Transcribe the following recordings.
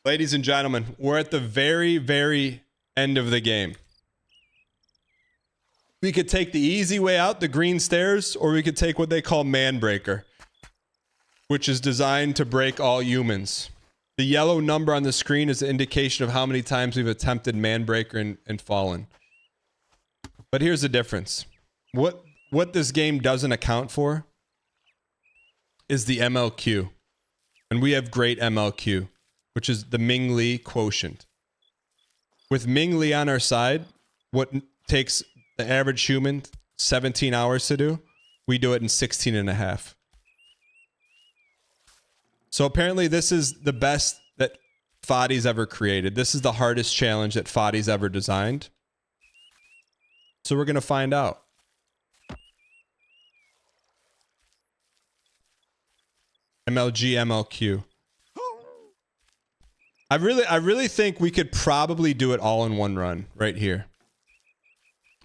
Ladies and gentlemen, we're at the very, very end of the game. We could take the easy way out, the green stairs, or we could take what they call Manbreaker, which is designed to break all humans. The yellow number on the screen is an indication of how many times we've attempted Manbreaker and fallen. But here's the difference. What this game doesn't account for is the MLQ. And we have great MLQ, which is the Ming Lee quotient. With Ming Lee on our side, what takes the average human 17 hours to do, we do it in 16 and a half. So apparently this is the best that Fadi's ever created. This is the hardest challenge that Fadi's ever designed. So we're going to find out. MLG, MLQ. I really think we could probably do it all in one run right here.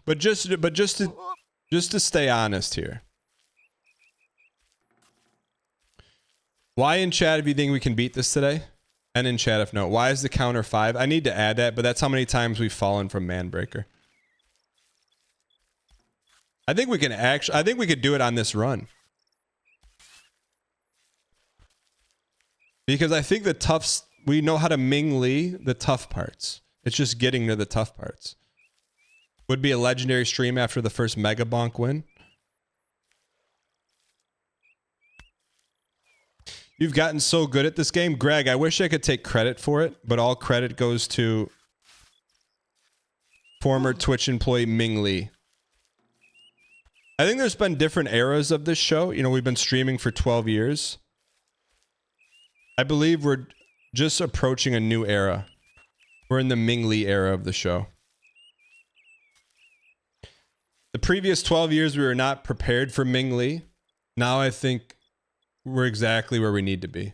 But just to stay honest here. Why in chat if you think we can beat this today? And in chat if no. Why is the counter 5? I need to add that, but that's how many times we've fallen from Manbreaker. I think we could do it on this run. Because I think we know how to Ming Lee the tough parts. It's just getting to the tough parts. Would be a legendary stream after the first Mega Bonk win. You've gotten so good at this game. Greg, I wish I could take credit for it, but all credit goes to former Twitch employee Ming Lee. I think there's been different eras of this show. You know, we've been streaming for 12 years. I believe we're just approaching a new era. We're in the Ming Lee era of the show. The previous 12 years, we were not prepared for Ming Lee. Now I think we're exactly where we need to be.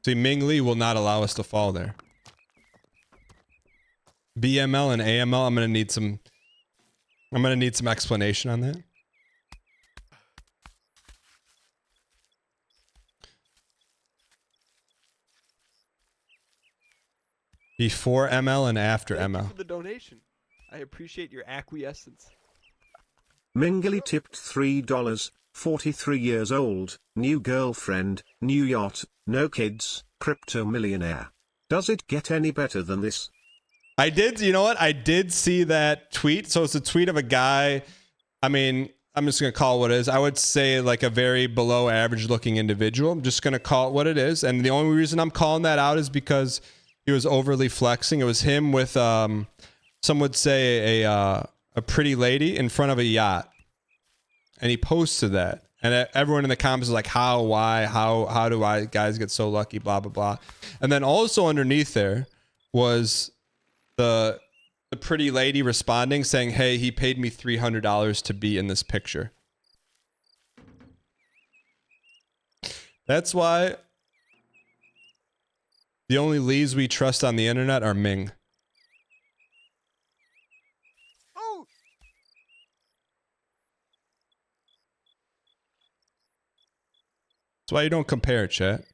See, Ming Lee will not allow us to fall there. BML and AML, I'm gonna need some explanation on that. Before ML and after Thank ML. you for the donation. I appreciate your acquiescence. Mingly tipped $3, 43 years old, new girlfriend, new yacht, no kids, crypto millionaire. Does it get any better than this? I did, you know what? I did see that tweet. So it's a tweet of a guy. I mean, I'm just going to call it what it is. I would say like a very below average looking individual. I'm just going to call it what it is. And the only reason I'm calling that out is because he was overly flexing. It was him with, some would say a pretty lady in front of a yacht. And he posted that. And everyone in the comments is like, how, why, how do I guys get so lucky, blah, blah, blah. And then also underneath there was the pretty lady responding saying, hey, he paid me $300 to be in this picture. That's why the only Lees we trust on the internet are Ming. That's why you don't compare, chat.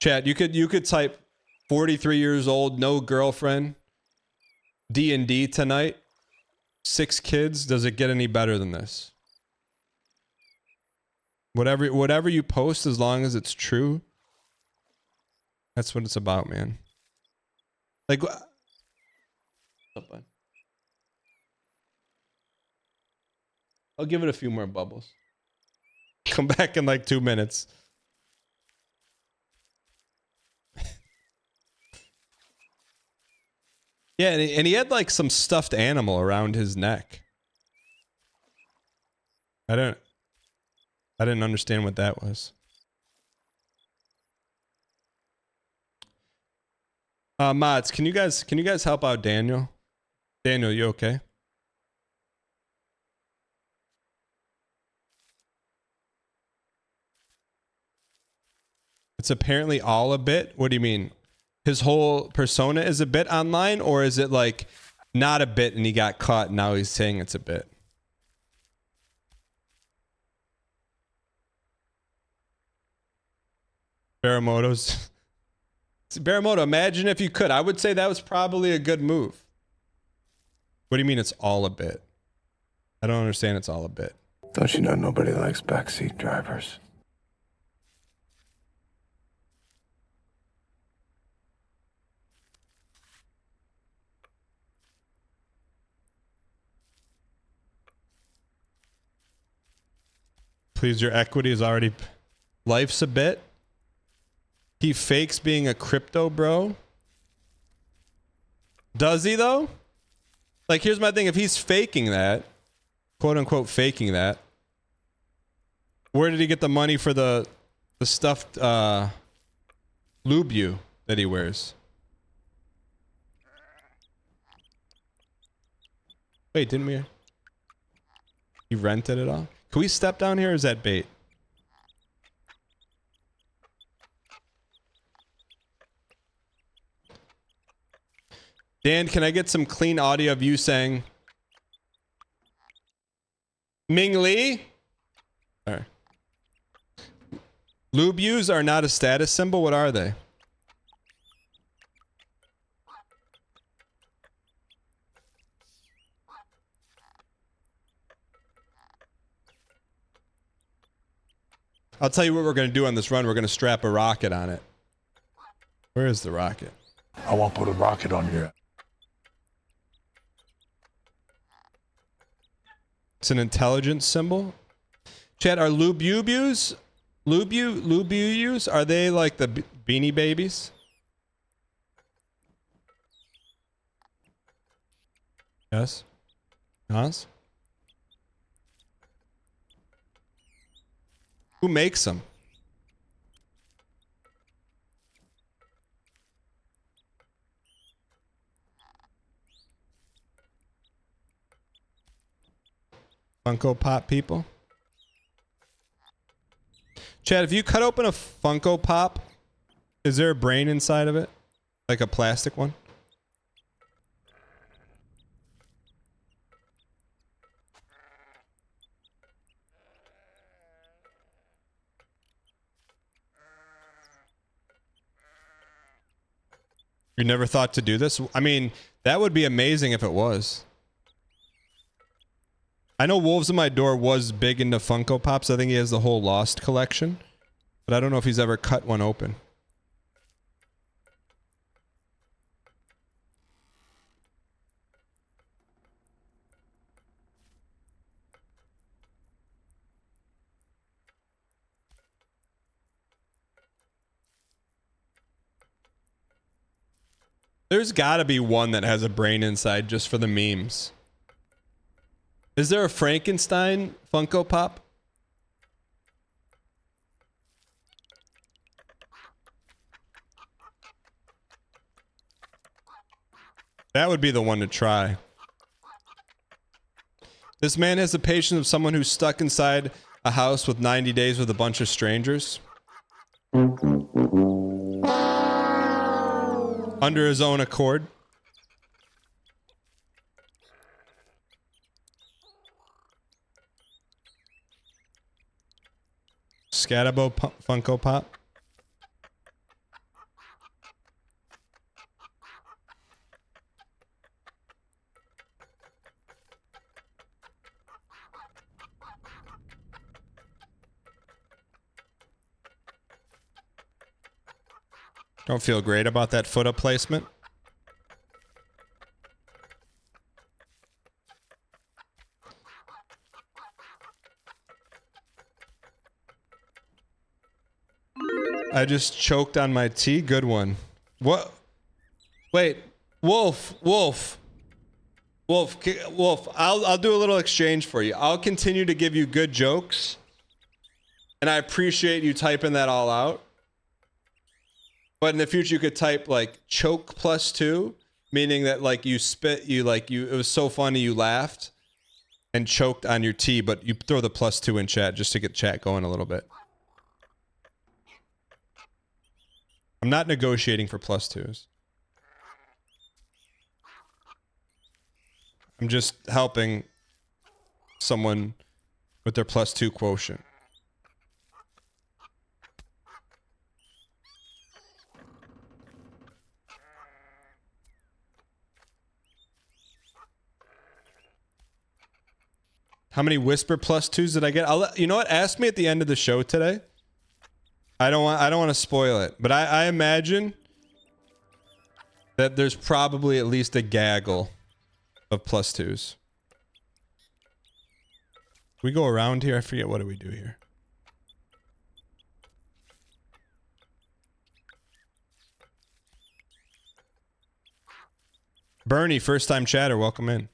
Chat, you could type 43 years old, no girlfriend, D&D tonight, 6 kids. Does it get any better than this? Whatever you post, as long as it's true, that's what it's about, man. Like, what's up, bud? I'll give it a few more bubbles. Come back in like 2 minutes. Yeah, and he had like some stuffed animal around his neck. I didn't understand what that was. Mods, can you guys help out Daniel? Daniel, you okay? It's apparently all a bit. What do you mean? His whole persona is a bit online, or is it like not a bit and he got caught and now he's saying it's a bit? Baramoto's. Baramoto, imagine if you could. I would say that was probably a good move. What do you mean it's all a bit? I don't understand it's all a bit. Don't you know nobody likes backseat drivers? Please, your equity is already... Life's a bit. He fakes being a crypto bro. Does he, though? Like, here's my thing. If he's faking that, quote unquote faking that, where did he get the money for the stuffed Lubu that he wears? Wait, didn't we? He rented it all? Can we step down here or is that bait? Dan, can I get some clean audio of you saying Ming Lee? All right. Lubus are not a status symbol. What are they? I'll tell you what we're going to do on this run. We're going to strap a rocket on it. Where is the rocket? I won't put a rocket on your... It's an intelligence symbol. Chat, are Lubus? Lubus? Are they like the Beanie Babies? Yes? Yes? Who makes them? Funko Pop people? Chad, if you cut open a Funko Pop, is there a brain inside of it? Like a plastic one? You never thought to do this? I mean, that would be amazing if it was. I know Wolves in My Door was big into Funko Pops. I think he has the whole Lost collection. But I don't know if he's ever cut one open. There's gotta be one that has a brain inside just for the memes. Is there a Frankenstein Funko Pop? That would be the one to try. This man has the patience of someone who's stuck inside a house with 90 days with a bunch of strangers. Under his own accord. Scatabo Funko Pop. Don't feel great about that foot up placement. I just choked on my tea. Good one. What? Wait, Wolf. I'll do a little exchange for you. I'll continue to give you good jokes, and I appreciate you typing that all out. But in the future, you could type like choke +2, meaning that like you spit, it was so funny you laughed and choked on your tea, but you throw the +2 in chat just to get chat going a little bit. I'm not negotiating for +2s. I'm just helping someone with their +2 quotient. How many Whisper plus twos did I get? You know what? Ask me at the end of the show today. I don't want to spoil it, but I imagine that there's probably at least a gaggle of plus twos. We go around here. I forget, what do we do here? Bernie, first time chatter, welcome in.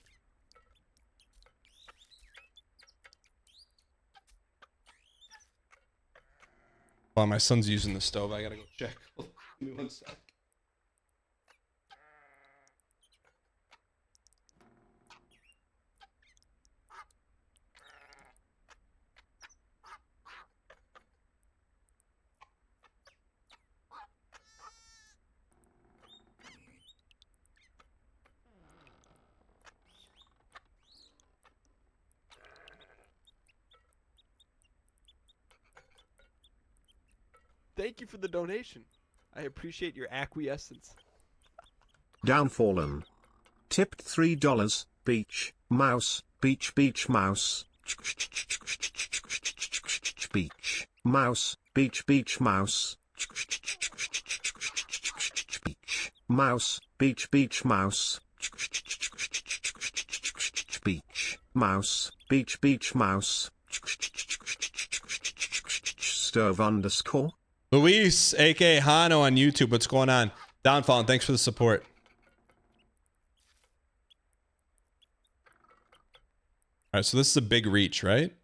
While my son's using the stove, I gotta go check. Give me 1 sec. Thank you for the donation. I appreciate your acquiescence. Downfallen. Tipped $3. Beach, mouse, beach, beach, mouse. Beach, mouse, beach, beach, mouse. Beach, mouse, beach, beach, mouse. Beach, mouse, beach, beach, mouse. Stove underscore. Luis, aka Hano on YouTube, what's going on? Downfall, and thanks for the support. All right, so this is a big reach, right?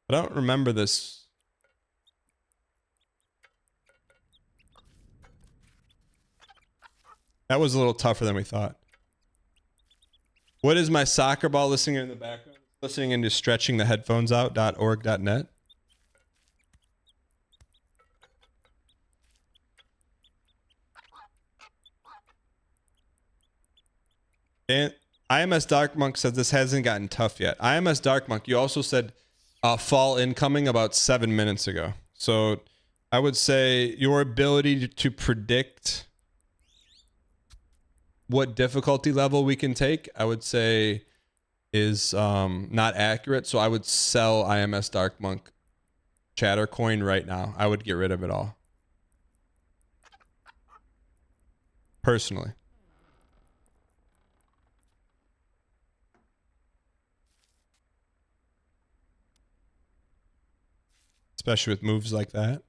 I don't remember this. That was a little tougher than we thought. What is my soccer ball listening in the background? Listening into stretching the headphones out.org.net. And IMS Dark Monk says this hasn't gotten tough yet. IMS Dark Monk, you also said fall incoming about 7 minutes ago. So I would say your ability to predict what difficulty level we can take, I would say is not accurate. So I would sell IMS Dark Monk chatter coin right now. I would get rid of it all. Personally. Especially with moves like that.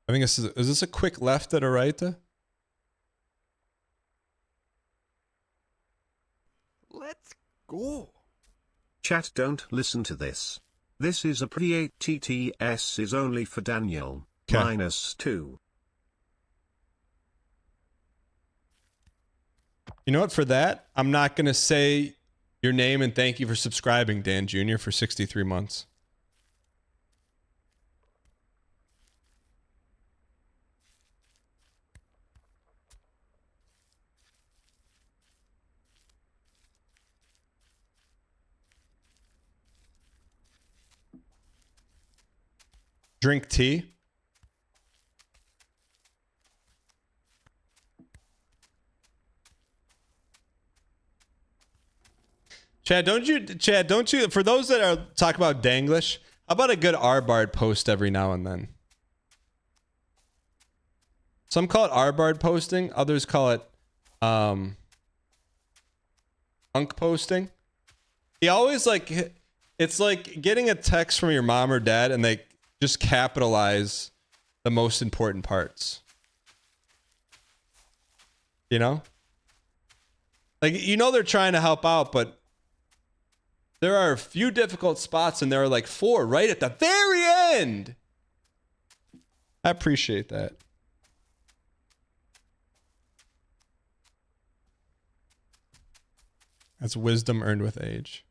I think this is this a quick left at a right? Let's go. Chat, don't listen to this. This is a pre-8 TTS is only for Daniel. Okay. -2. You know what? For that, I'm not going to say your name and thank you for subscribing, Dan Jr., for 63 months. Drink tea. Chad, don't you, for those that are talk about Danglish, how about a good R-Bard post every now and then? Some call it R-Bard posting, others call it unk posting. He always like, it's like getting a text from your mom or dad and they just capitalize the most important parts. You know? Like, you know they're trying to help out, but there are a few difficult spots and there are like 4 right at the very end. I appreciate that. That's wisdom earned with age.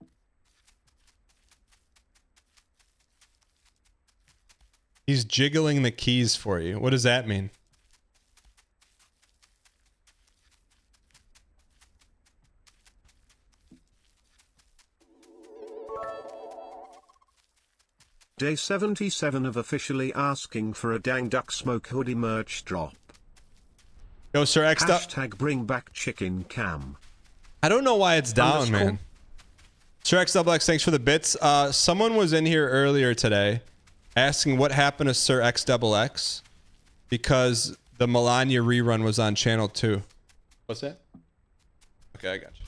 He's jiggling the keys for you. What does that mean? Day 77 of officially asking for a Dang Duck Smoke hoodie merch drop. Yo, Sir X. Hashtag bring back chicken cam. I don't know why it's down, man. Sir XXX, thanks for the bits. Someone was in here earlier today asking what happened to Sir XXX because the Melania rerun was on channel 2. What's that? Okay, I got you.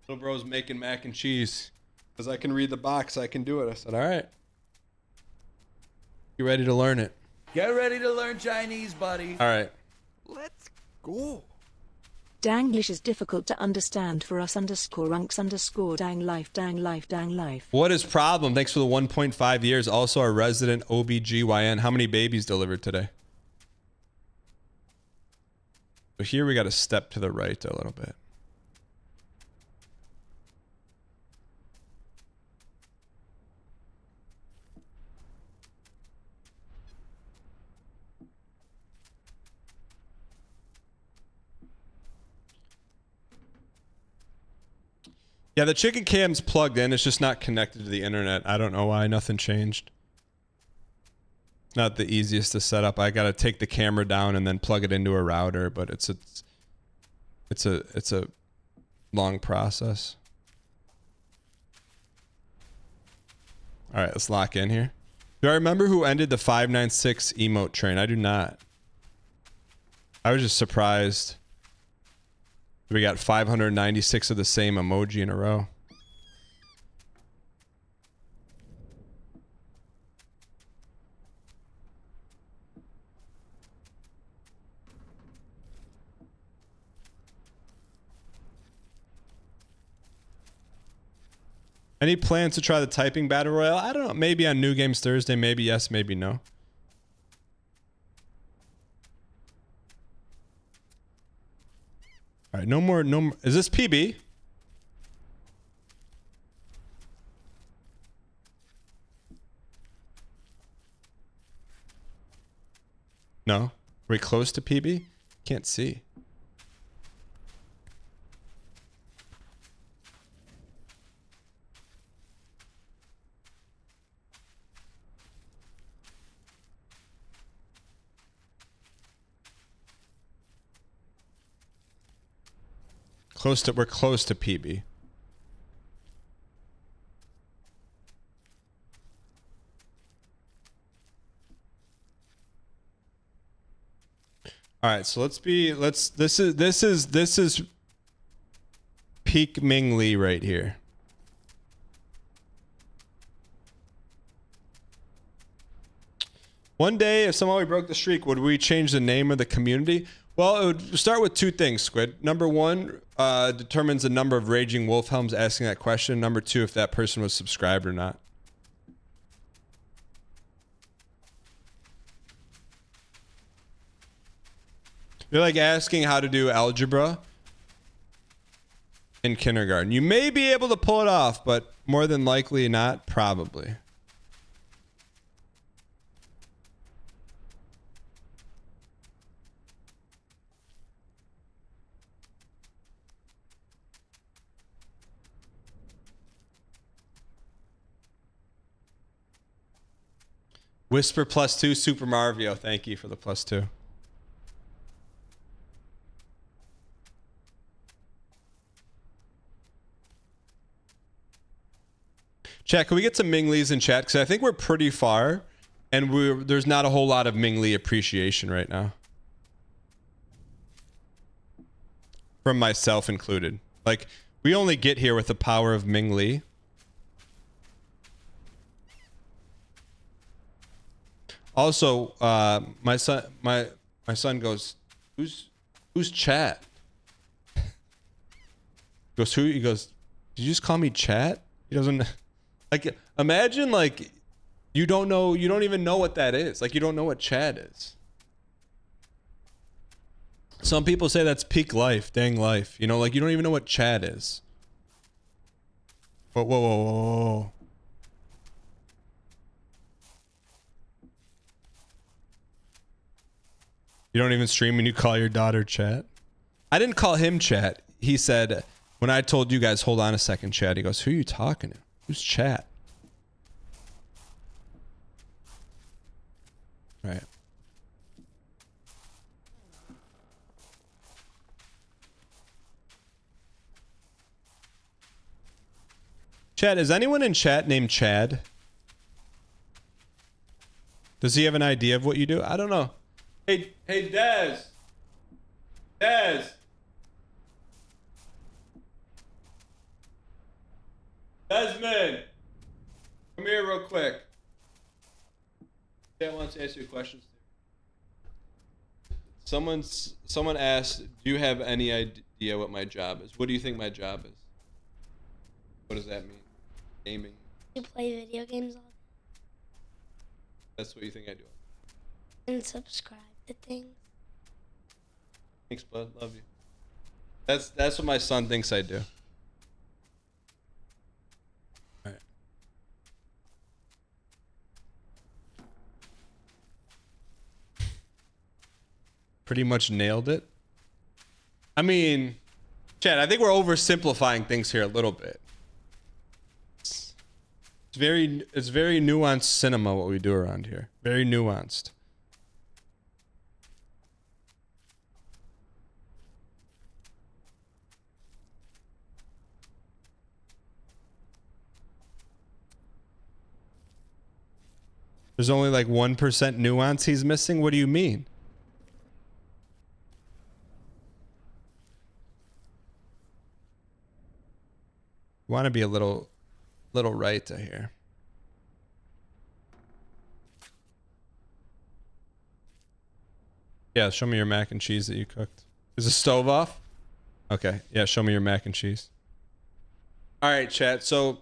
Little bro's making mac and cheese. Because I can read the box, I can do it. I said, all right. You ready to learn it? Get ready to learn Chinese, buddy. All right. Let's go. Danglish is difficult to understand for us _unks_ dang life dang life dang life. What is problem? Thanks for the 1.5 years. Also our resident OBGYN. How many babies delivered today? So here we got to step to the right a little bit. Yeah, the chicken cam's plugged in. It's just not connected to the internet. I don't know why. Nothing changed. Not the easiest to set up. I got to take the camera down and then plug it into a router, but it's a long process. All right, let's lock in here. Do I remember who ended the 596 emote train? I do not. I was just surprised. We got 596 of the same emoji in a row. Any plans to try the typing battle royale? I don't know. Maybe on New Games Thursday. Maybe yes, maybe no. All right, no more. Is this PB? No. Are we close to PB? Can't see. We're close to PB. All right, so this is peak Ming Lee right here. One day, if somehow we broke the streak, would we change the name of the community? Well, it would start with two things, Squid. Number one, determines the number of Raging Wolfhelms asking that question. Number two, if that person was subscribed or not. You're like asking how to do algebra in kindergarten. You may be able to pull it off, but more than likely not, probably. Whisper +2, Super Mario. Thank you for the +2. Chat, can we get some Ming Lees in chat? Because I think we're pretty far, and there's not a whole lot of Ming Lee appreciation right now. From myself included. Like, we only get here with the power of Ming Lee. Also, my son goes, who's chat? Goes, who? He goes, did you just call me chat? He doesn't, like, imagine, like, you don't even know what that is. Like, you don't know what chat is. Some people say that's peak life, dang life. You know, like, you don't even know what chat is. Whoa, whoa, whoa, whoa, whoa. You don't even stream when you call your daughter chat? I didn't call him chat. He said, when I told you guys, hold on a second, chat, he goes, who are you talking to? Who's chat? Right. Chad, is anyone in chat named Chad? Does he have an idea of what you do? I don't know. Hey, Dez. Dez. Desmond. Come here real quick. Chat wants to ask you questions. Someone asked, do you have any idea what my job is? What do you think my job is? What does that mean? Gaming. You play video games all day That's what you think I do. and subscribe to things. Thanks, bud. Love you. That's what my son thinks I do. All right. Pretty much nailed it. I mean, Chad, I think we're oversimplifying things here a little bit. It's very nuanced cinema what we do around here. Very nuanced. There's only like 1% nuance he's missing. What do you mean? You want to be a little right to here. Yeah, show me your mac and cheese that you cooked. Is the stove off? Okay. Yeah, show me your mac and cheese. All right, chat. So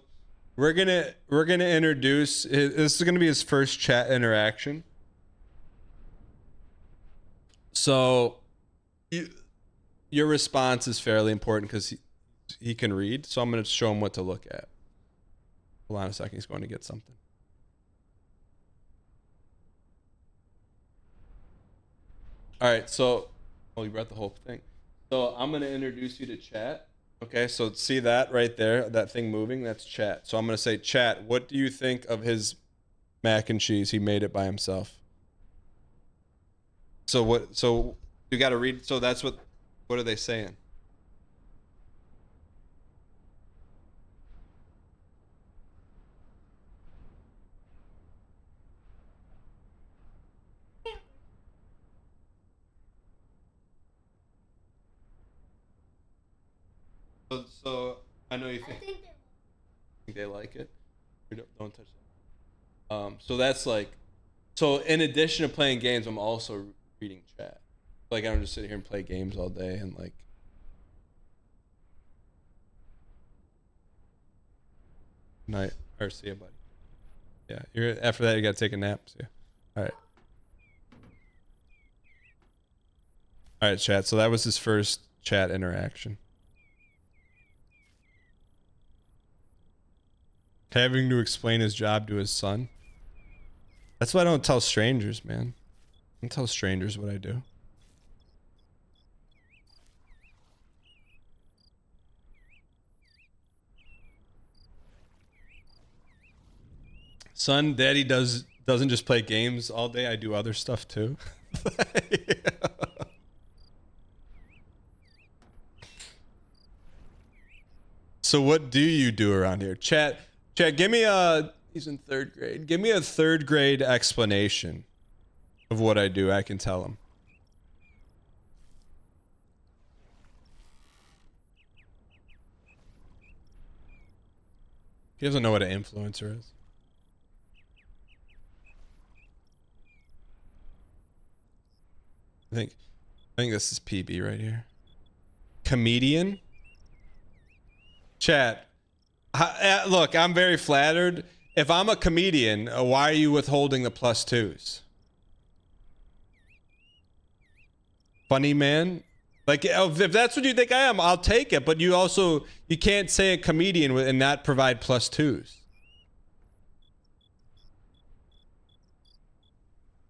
we're gonna introduce. This is gonna be his first chat interaction. So, your response is fairly important because he can read. So I'm gonna show him what to look at. Hold on a second. He's going to get something. All right. So, oh, you brought the whole thing. So I'm gonna introduce you to chat. Okay, so see that right there, that thing moving, that's chat. So I'm going to say, chat, what do you think of his mac and cheese? He made it by himself. So you got to read. So what are they saying? So I know you think they like it. Don't touch that. So that's like, so in addition to playing games, I'm also reading chat. Like I don't just sit here and play games all day and like. Night or see you, buddy. Yeah, after that you gotta take a nap. See ya. All right. All right, chat. So that was his first chat interaction. Having to explain his job to his son. That's why I don't tell strangers, man. I don't tell strangers what I do. Son, daddy doesn't just play games all day. I do other stuff too. Yeah. So what do you do around here? Chat, give me he's in 3rd grade. Give me a 3rd grade explanation of what I do. I can tell him. He doesn't know what an influencer is. I think this is PB right here. Comedian? Chat. Look, I'm very flattered. If I'm a comedian, why are you withholding the +2s? Funny man? Like, if that's what you think I am, I'll take it. But you can't say a comedian and not provide +2s.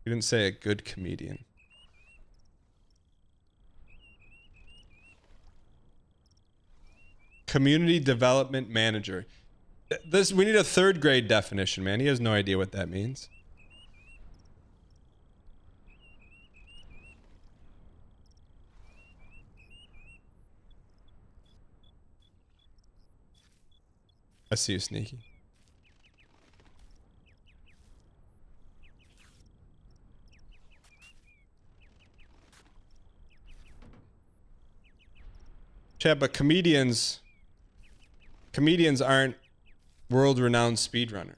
You didn't say a good comedian. Community development manager. We need a 3rd grade definition, man. He has no idea what that means. I see you, Sneaky. Chad, but comedians aren't world-renowned speedrunners.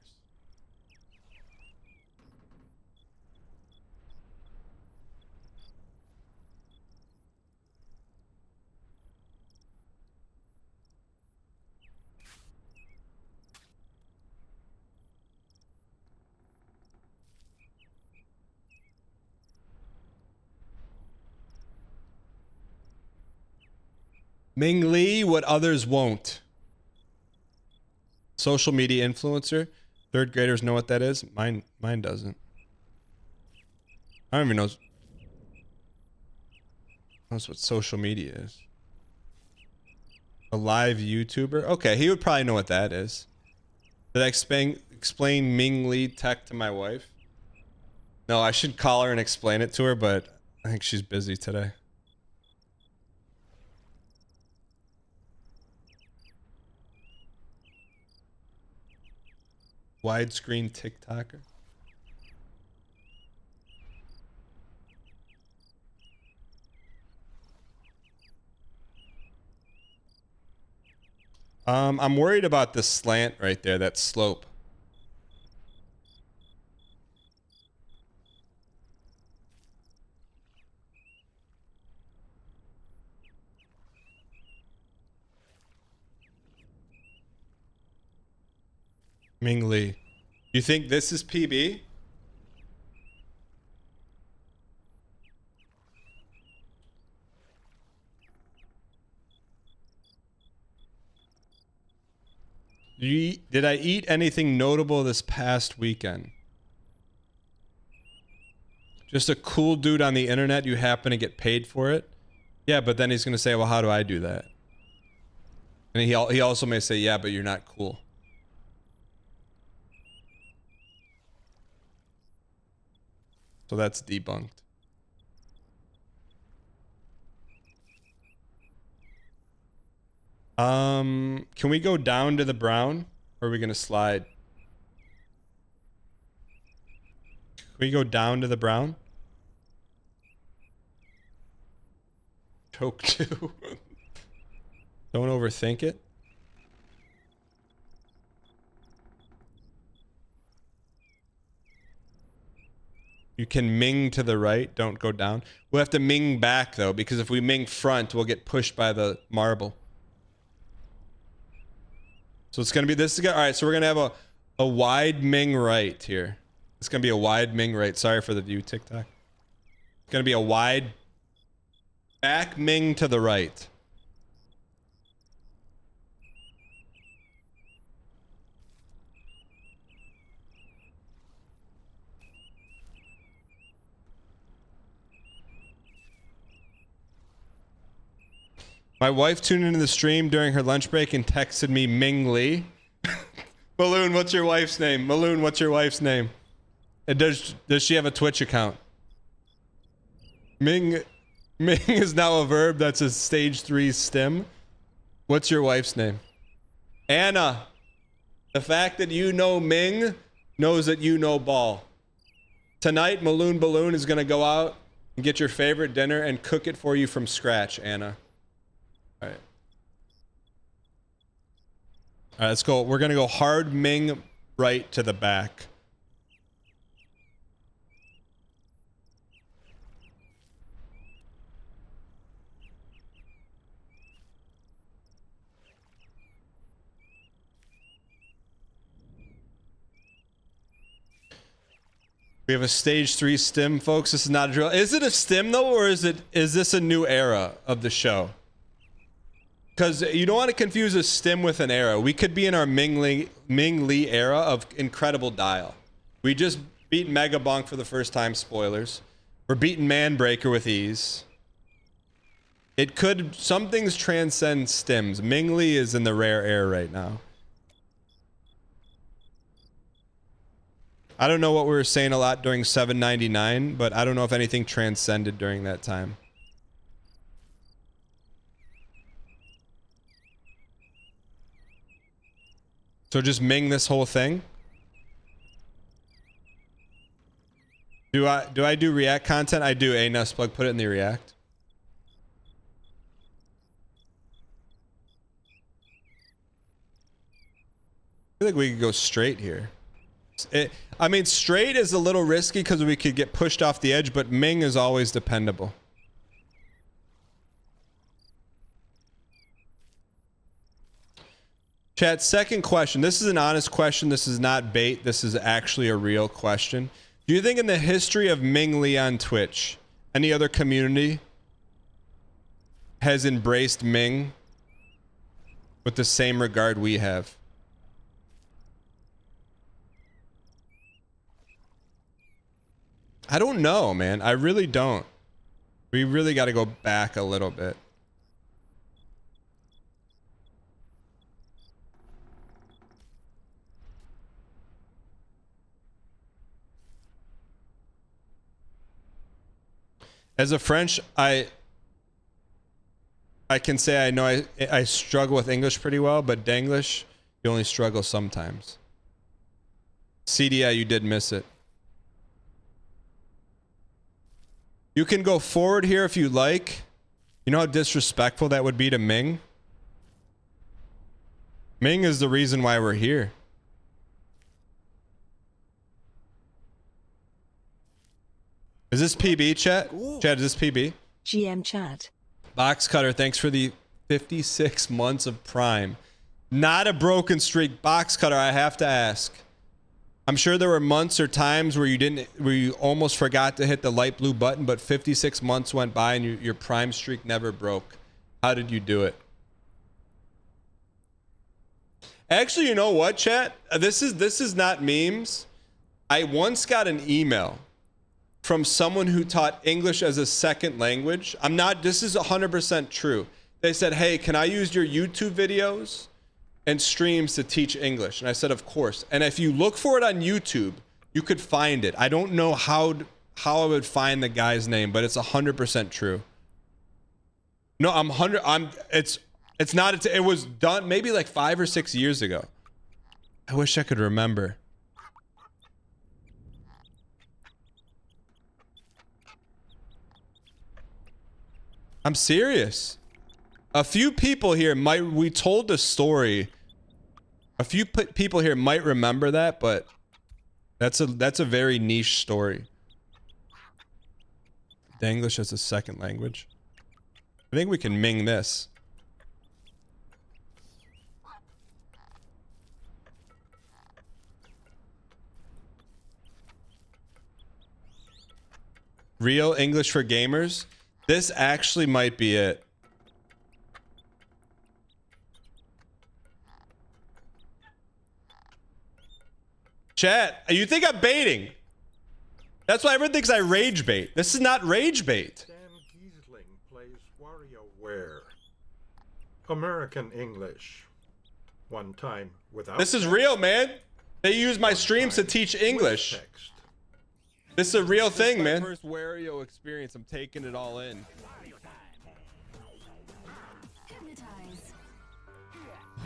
Ming Lee, what others won't. Social media influencer. Third graders know what that is. Mine doesn't. I don't even know knows what social media is. A live YouTuber. Okay, he would probably know what that is. Did I explain Ming Lee tech to my wife? No, I should call her and explain it to her, but I think she's busy today. Widescreen TikToker. I'm worried about the slant right there, that slope. Ming Lee. You think this is PB? Did I eat anything notable this past weekend? Just a cool dude on the internet, you happen to get paid for it? Yeah, but then he's going to say, well, how do I do that? And he also may say, yeah, but you're not cool. So that's debunked. Can we go down to the brown? Or are we gonna slide? Can we go down to the brown? Choke 2. Don't overthink it. You can ming to the right, don't go down. We'll have to ming back though, because if we ming front, we'll get pushed by the marble. So it's gonna be this is all right. So we're gonna have a wide ming right here. It's gonna be a wide ming right. Sorry for the view, TikTok. It's gonna be a wide back ming to the right. My wife tuned into the stream during her lunch break and texted me Ming Lee. Balloon, what's your wife's name? Balloon, what's your wife's name? And does she have a Twitch account? Ming is now a verb. That's a stage 3 stem. What's your wife's name? Anna. The fact that you know Ming knows that you know ball. Tonight, Maloon Balloon is going to go out and get your favorite dinner and cook it for you from scratch, Anna. All right. All right, let's go. We're going to go hard Ming right to the back. We have a stage 3 stim, folks. This is not a drill. Is it a stim though, or is this a new era of the show? Because you don't want to confuse a stim with an era. We could be in our Ming Lee era of incredible dial. We just beat Mega Bonk for the first time. Spoilers. We're beating Manbreaker with ease. It could. Some things transcend stims. Ming Lee is in the rare air right now. I don't know what we were saying a lot during 799, but I don't know if anything transcended during that time. So just Ming this whole thing. Do I do React content? I do. Nustplug, put it in the React. I feel like we could go straight here. I mean, straight is a little risky because we could get pushed off the edge, but Ming is always dependable. Chat, second question. This is an honest question. This is not bait. This is actually a real question. Do you think in the history of Ming Lee on Twitch, any other community has embraced Ming with the same regard we have? I don't know, man. I really don't. We really got to go back a little bit. As a French, I can say I know I struggle with English pretty well, but Danglish, you only struggle sometimes. CDI, you did miss it. You can go forward here if you like. You know how disrespectful that would be to Ming? Ming is the reason why we're here. Is this PB, chat? Chat, is this PB? GM chat. Box Cutter, thanks for the 56 months of Prime. Not a broken streak. Box Cutter, I have to ask. I'm sure there were months or times where you almost forgot to hit the light blue button, but 56 months went by and your Prime streak never broke. How did you do it? Actually, you know what, chat? This is not memes. I once got an email from someone who taught English as a second language. This is 100% true. They said, hey, can I use your YouTube videos and streams to teach English? And I said, of course. And if you look for it on YouTube, you could find it. I don't know how I would find the guy's name, but it's 100% true. No, it was done maybe like 5 or 6 years ago. I wish I could remember. I'm serious. A few people here we told the story. A few people here might remember that, but that's a very niche story. English as a second language. I think we can Ming this. Real English for gamers. This actually might be it. Chat, you think I'm baiting? That's why everyone thinks I rage bait. This is not rage bait. DANGHEESLING plays WarioWare. American English. One time without. This is real, man. They use my streams to teach English. This is a real thing, man. First Wario experience. I'm taking it all in.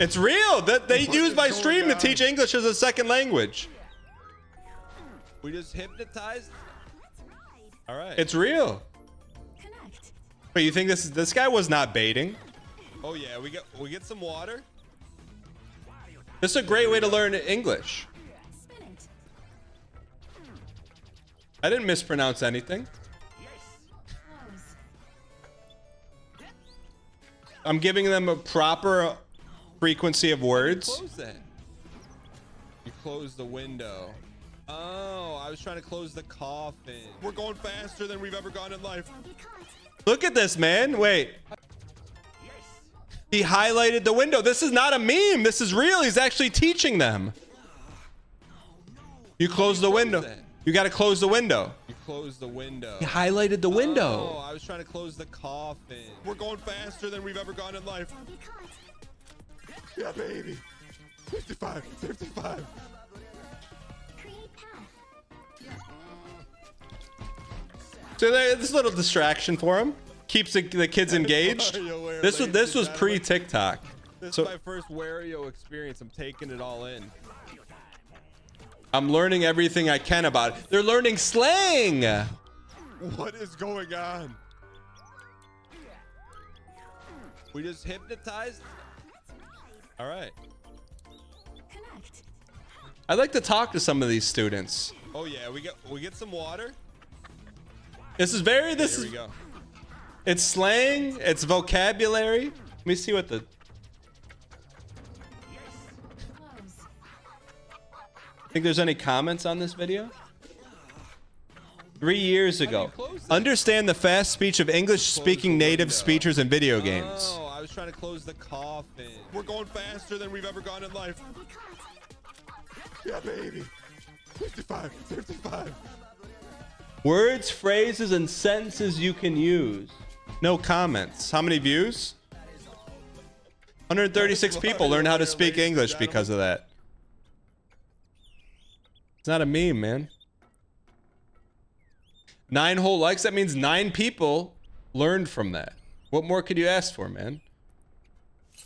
It's real. That they use my stream to teach English as a second language. We just hypnotized. All right. It's real. Wait, you think this guy was not baiting? Oh yeah, we get some water. This is a great way to learn English. I didn't mispronounce anything. I'm giving them a proper frequency of words. Close that. You close the window. Oh, I was trying to close the coffin. We're going faster than we've ever gone in life. Look at this, man. Wait. He highlighted the window. This is not a meme. This is real. He's actually teaching them. You close the window. You got to close the window. You close the window. He highlighted the window. Oh, I was trying to close the coffin. We're going faster than we've ever gone in life. Yeah, baby. 55, 55. So this little distraction for him keeps the kids engaged. This was pre-TikTok. This is my first Wario experience. I'm taking it all in. I'm learning everything I can about it. They're learning slang. What is going on? We just hypnotized? All right. I'd like to talk to some of these students. Oh yeah, we get some water. This is very here we go. It's slang, it's vocabulary. Let me see what the think there's any comments on this video? 3 years ago. Understand the fast speech of English-speaking native speakers in video games. Oh, I was trying to close the coffin. We're going faster than we've ever gone in life. Yeah, baby. 55, 55. Words, phrases, and sentences you can use. No comments. How many views? 136 people learned how to speak English because of that. It's not a meme, man. 9 whole likes. That means 9 people learned from that. What more could you ask for, man?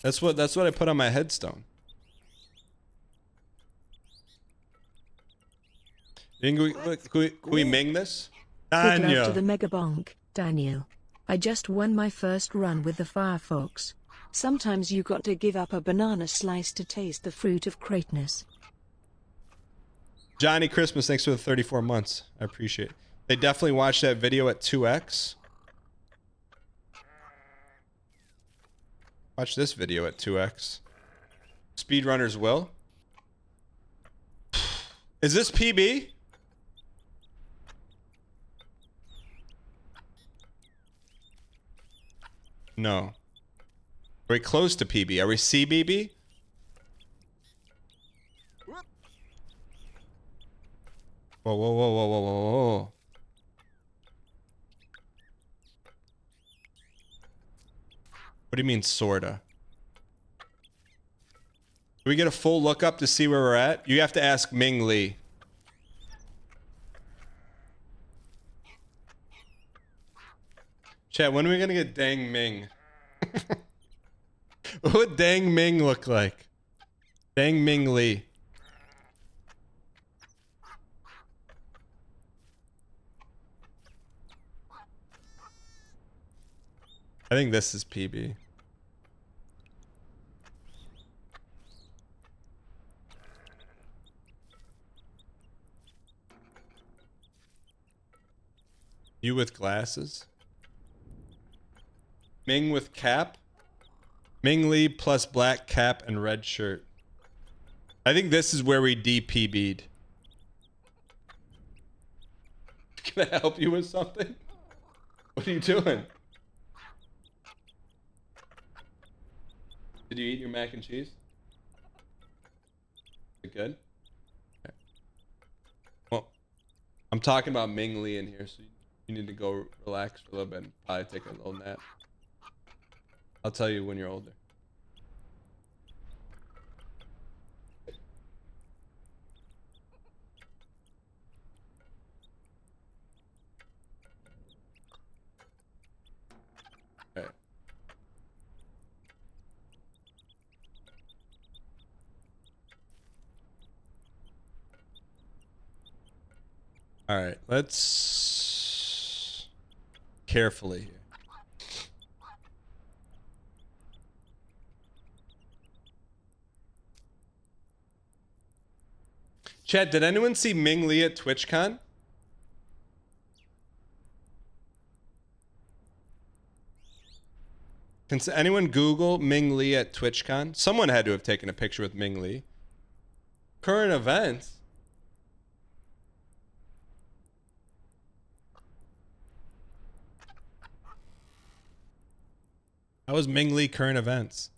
That's what I put on my headstone. Can we ming this? Big love to the Mega Bonk, Daniel. I just won my first run with the Firefox. Sometimes you got to give up a banana slice to taste the fruit of greatness. Johnny Christmas, thanks for the 34 months. I appreciate it. They definitely watched that video at 2x. Watch this video at 2x. Speedrunners will. Is this PB? No. Are we close to PB? Are we CBB? Whoa, whoa, whoa, whoa, whoa, whoa, whoa. What do you mean, sorta? Do we get a full look up to see where we're at? You have to ask Ming Lee. Chat, when are we gonna get Dang Ming? What would Dang Ming look like? Dang Ming Lee. I think this is PB. You with glasses? Ming with cap? Ming Lee plus black cap and red shirt. I think this is where we DPB'd. Can I help you with something? What are you doing? Did you eat your mac and cheese? Is it good? Okay. Well, I'm talking about Ming Lee in here, so you need to go relax for a little bit and probably take a little nap. I'll tell you when you're older. Okay. All right, let's carefully here. Chad, did anyone see Ming Lee at TwitchCon? Can anyone Google Ming Lee at TwitchCon? Someone had to have taken a picture with Ming Lee. Current events? How was Ming Lee current events?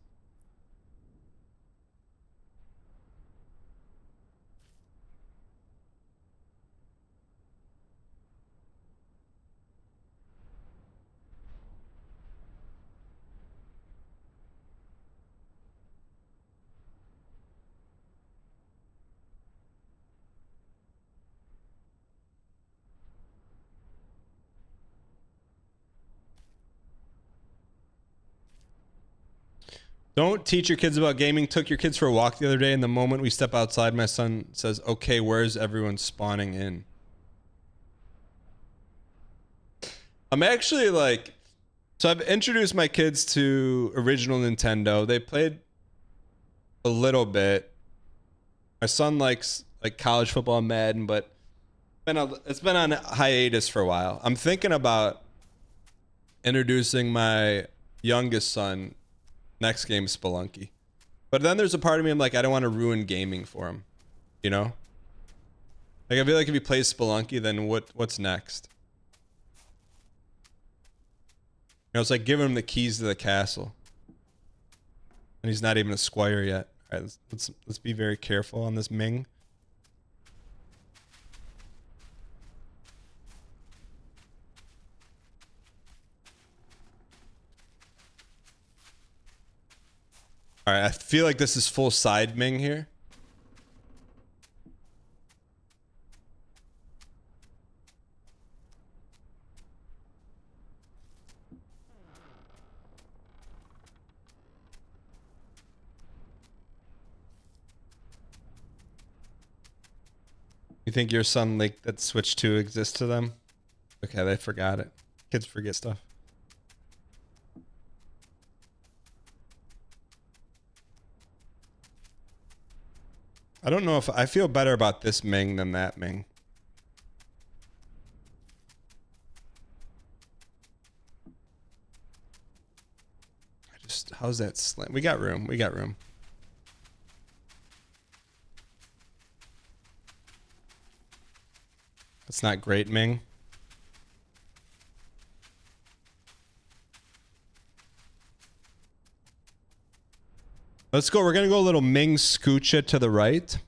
Don't teach your kids about gaming. Took your kids for a walk the other day, and the moment we step outside, my son says, "Okay, where's everyone spawning in?" I'm actually like, so I've introduced my kids to original Nintendo. They played a little bit. My son likes like college football and Madden, but it's been on hiatus for a while. I'm thinking about introducing my youngest son next game Spelunky. But then there's a part of me I'm like, I don't want to ruin gaming for him. You know? Like I feel like if he plays Spelunky, then what's next? You know, it's like giving him the keys to the castle. And he's not even a squire yet. All right, let's be very careful on this Ming. All right, I feel like this is full side Ming here. You think your son like that Switch 2 exists to them? Okay, they forgot it. Kids forget stuff. I don't know if I feel better about this Ming than that Ming. How's that slant? We got room. We got room. That's not great, Ming. Let's go. We're going to go a little Ming scoocha to the right.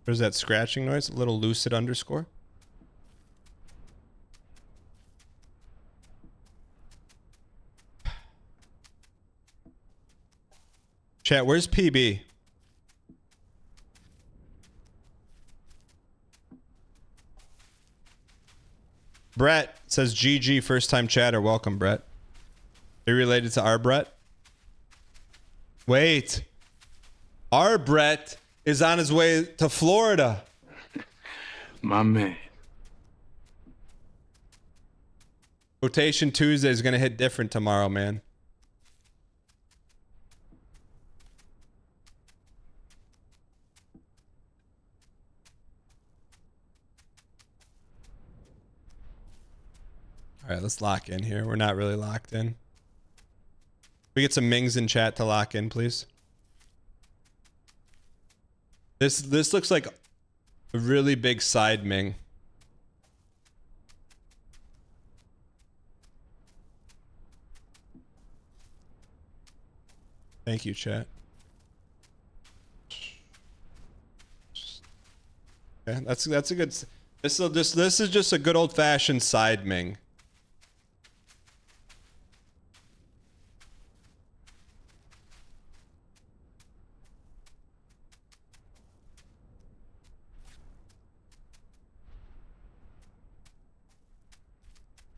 Where's that scratching noise? A little lucid underscore. Chat, where's PB? Brett says GG, first time chatter. Welcome, Brett. Are you related to our Brett? Wait. Our Brett is on his way to Florida. My man. Rotation Tuesday is going to hit different tomorrow, man. All right, let's lock in here. We're not really locked in. We get some Mings in chat to lock in, please. This looks like a really big side Ming. Thank you, chat. Okay, that's a good. This is just a good old fashioned side Ming.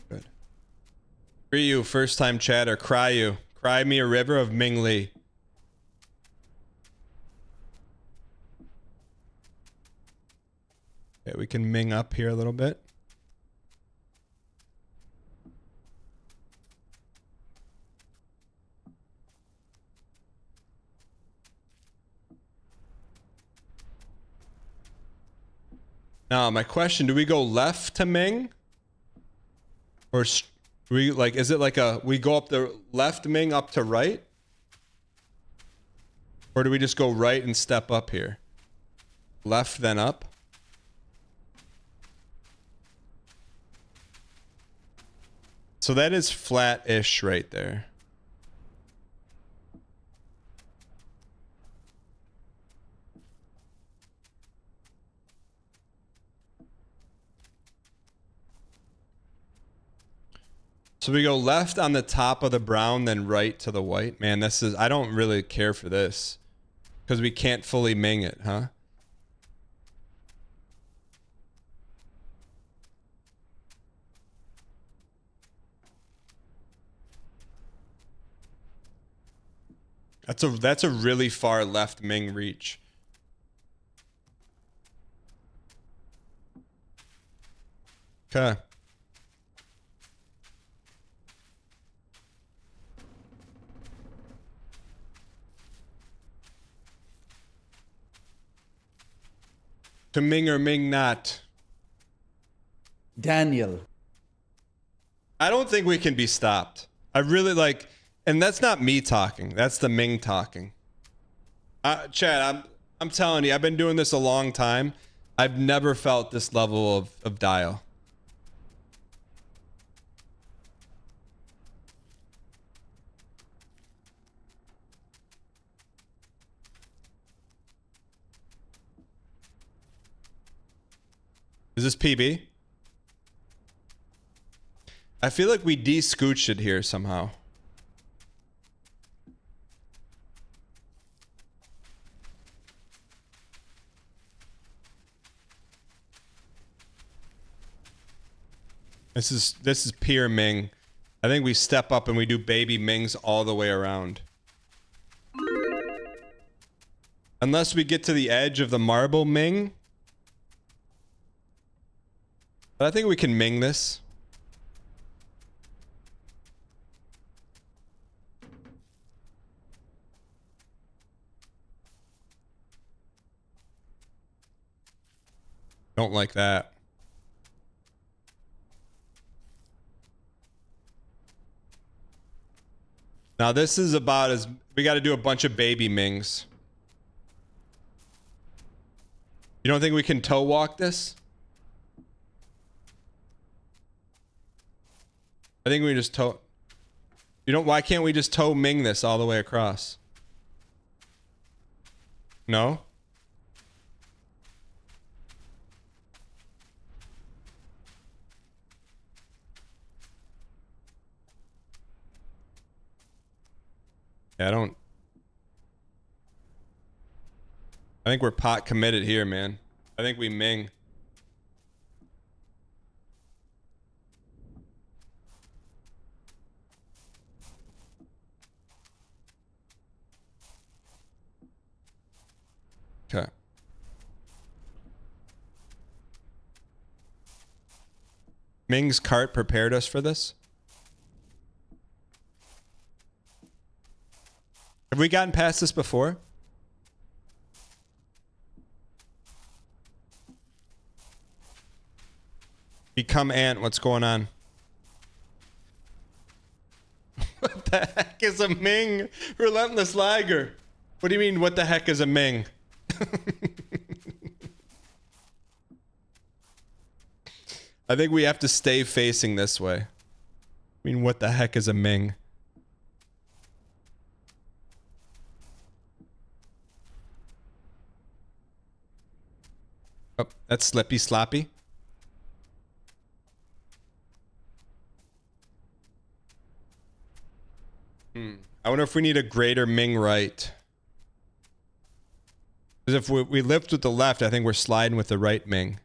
Good. For you, first time chatter, cry you. Cry me a river of Ming Lee. Okay, we can Ming up here a little bit. Now, my question, do we go left to Ming? Or we like, is it like we go up the left Ming up to right? Or do we just go right and step up here? Left, then up? So that is flat-ish right there. So we go left on the top of the brown, then right to the white. Man, this is, I don't really care for this because we can't fully Ming it, huh? That's a really far left Ming reach. Okay. To Ming or Ming not. Daniel. I don't think we can be stopped. I really like, and that's not me talking. That's the Ming talking. Chad, I'm telling you, I've been doing this a long time. I've never felt this level of dial. Is this PB? I feel like we de-scooched it here somehow. This is pure Ming. I think we step up and we do baby Mings all the way around. Unless we get to the edge of the marble Ming. But I think we can Ming this. Don't like that. Now this is about as, we got to do a bunch of baby Mings. You don't think we can toe walk this? I think we just toe. You don't, why can't we just toe Ming this all the way across? No? Yeah, I think we're pot committed here, man. I think we Ming. Okay. Ming's cart prepared us for this. Have we gotten past this before? Become ant. What's going on? What the heck is a Ming? Relentless Liger. What do you mean, what the heck is a Ming? I think we have to stay facing this way. I mean, what the heck is a Ming? Oh, that's Slippy Sloppy. I wonder if we need a greater Ming right. Because if we lift with the left, I think we're sliding with the right Ming.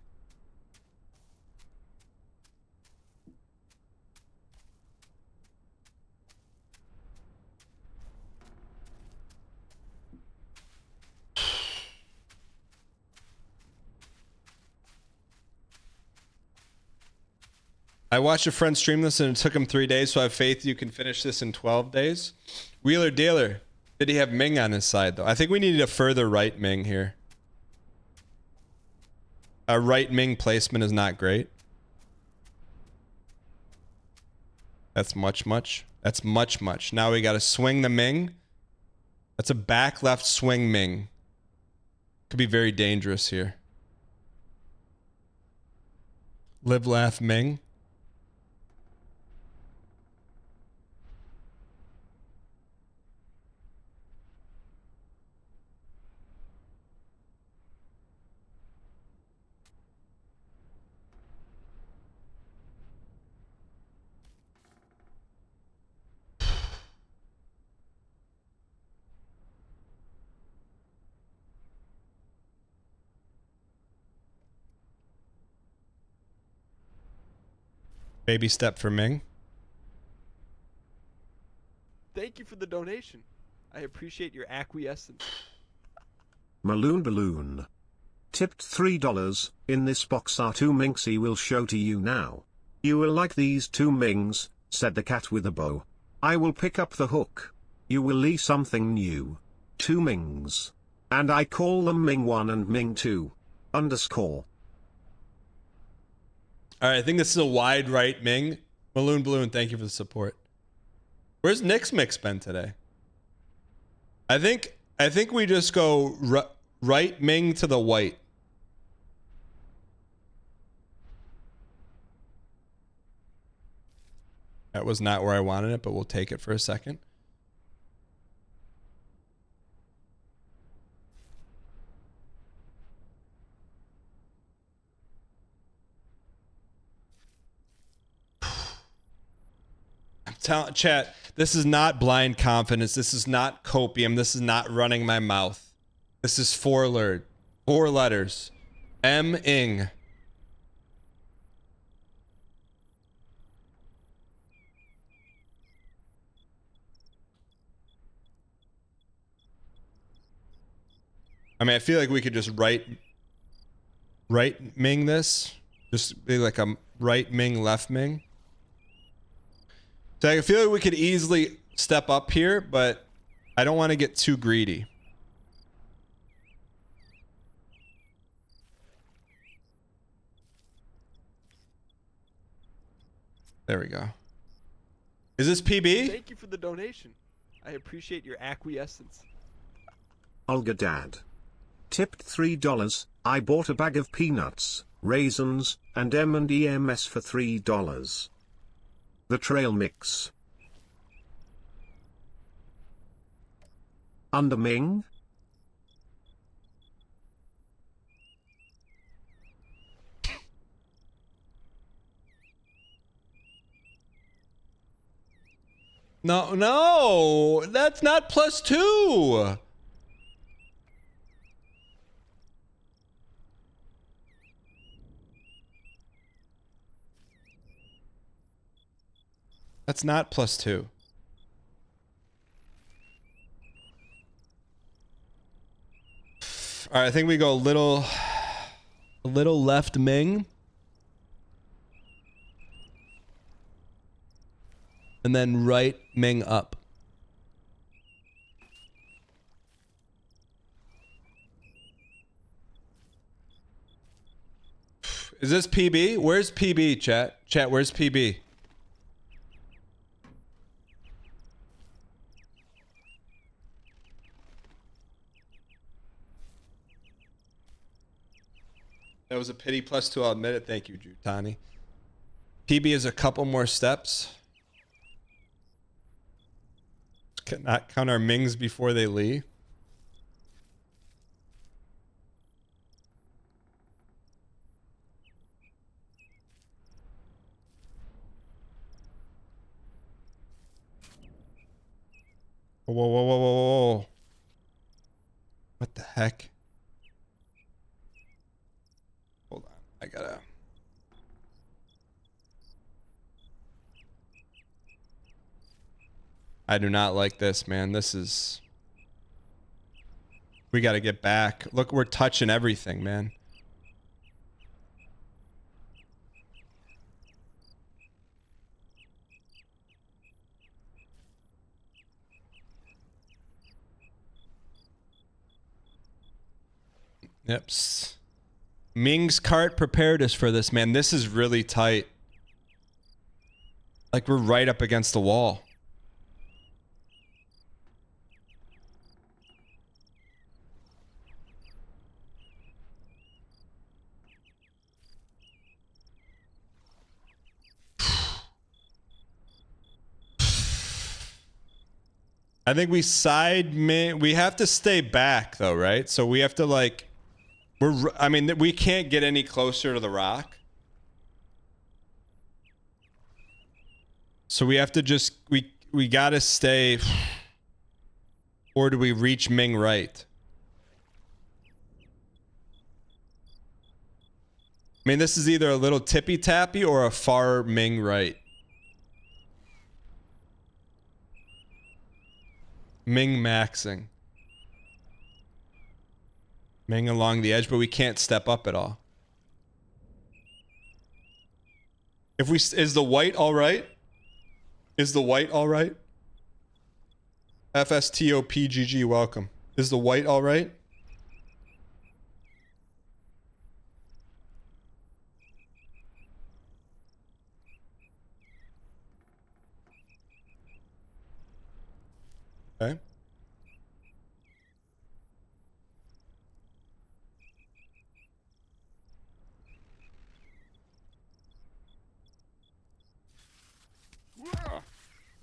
I watched a friend stream this and it took him 3 days, so I have faith you can finish this in 12 days. Wheeler Dealer. Did he have Ming on his side, though? I think we needed a further right Ming here. Our right Ming placement is not great. That's much. That's much. Now we got to swing the Ming. That's a back left swing Ming. Could be very dangerous here. Live, laugh, Ming. Baby step for Ming. Thank you for the donation. I appreciate your acquiescence. Maloon Balloon. Tipped $3. In this box are two minks he will show to you now. You will like these two mings, said the cat with a bow. I will pick up the hook. You will see something new. Two mings. And I call them Ming 1 and Ming 2. Underscore. All right, I think this is a wide right Ming. Maloon Balloon, thank you for the support. Where's Nick's mix been today? I think we just go right Ming to the white. That was not where I wanted it, but we'll take it for a second. I'm telling chat, this is not blind confidence. This is not copium. This is not running my mouth. This is four letters. M-ing. I mean, I feel like we could just right Ming this. Just be like a right Ming, left Ming. So I feel like we could easily step up here, but I don't want to get too greedy. There we go. Is this PB? Thank you for the donation. I appreciate your acquiescence. Olga Dad. Tipped $3. I bought a bag of peanuts, raisins, and M&M's for $3. The trail mix. Under Ming? No, that's not +2. That's not +2. All right, I think we go a little left Ming. And then right Ming up. Is this PB? Where's PB, chat? Chat, where's PB? That was a pity +2, I'll admit it. Thank you, Jutani. PB is a couple more steps. Not count our Mings before they leave. Whoa, whoa, whoa, whoa, whoa, whoa. What the heck? Hold on. I gotta... I do not like this, man. This is... We gotta get back. Look, we're touching everything, man. Yep. Ming's cart prepared us for this, man. This is really tight. Like we're right up against the wall. I think we side Ming. We have to stay back though, right? So we have to like... I mean, we can't get any closer to the rock. So we have to just, we gotta stay, or do we reach Ming right? I mean, this is either a little tippy tappy or a far Ming right. Ming maxing. Ming along the edge, but we can't step up at all. If we is the white all right? Is the white all right? FSTOPGG, welcome. Is the white all right? Okay.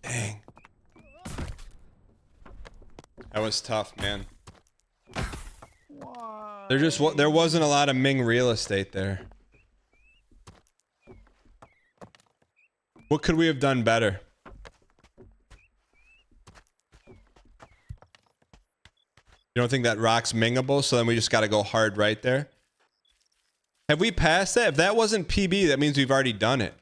Dang. That was tough, man. There wasn't a lot of Ming real estate there. What could we have done better? You don't think that rock's Mingable, so then we just got to go hard right there? Have we passed that? If that wasn't PB, that means we've already done it.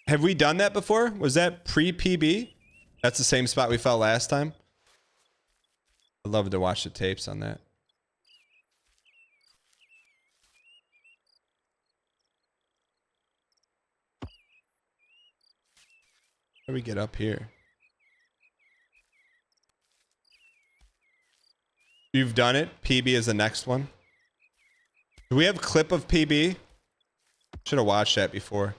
Have we done that before? Was that pre-PB? That's the same spot we fell last time? I'd love to watch the tapes on that. How do we get up here? You've done it. PB is the next one. Do we have a clip of PB? Should have watched that before.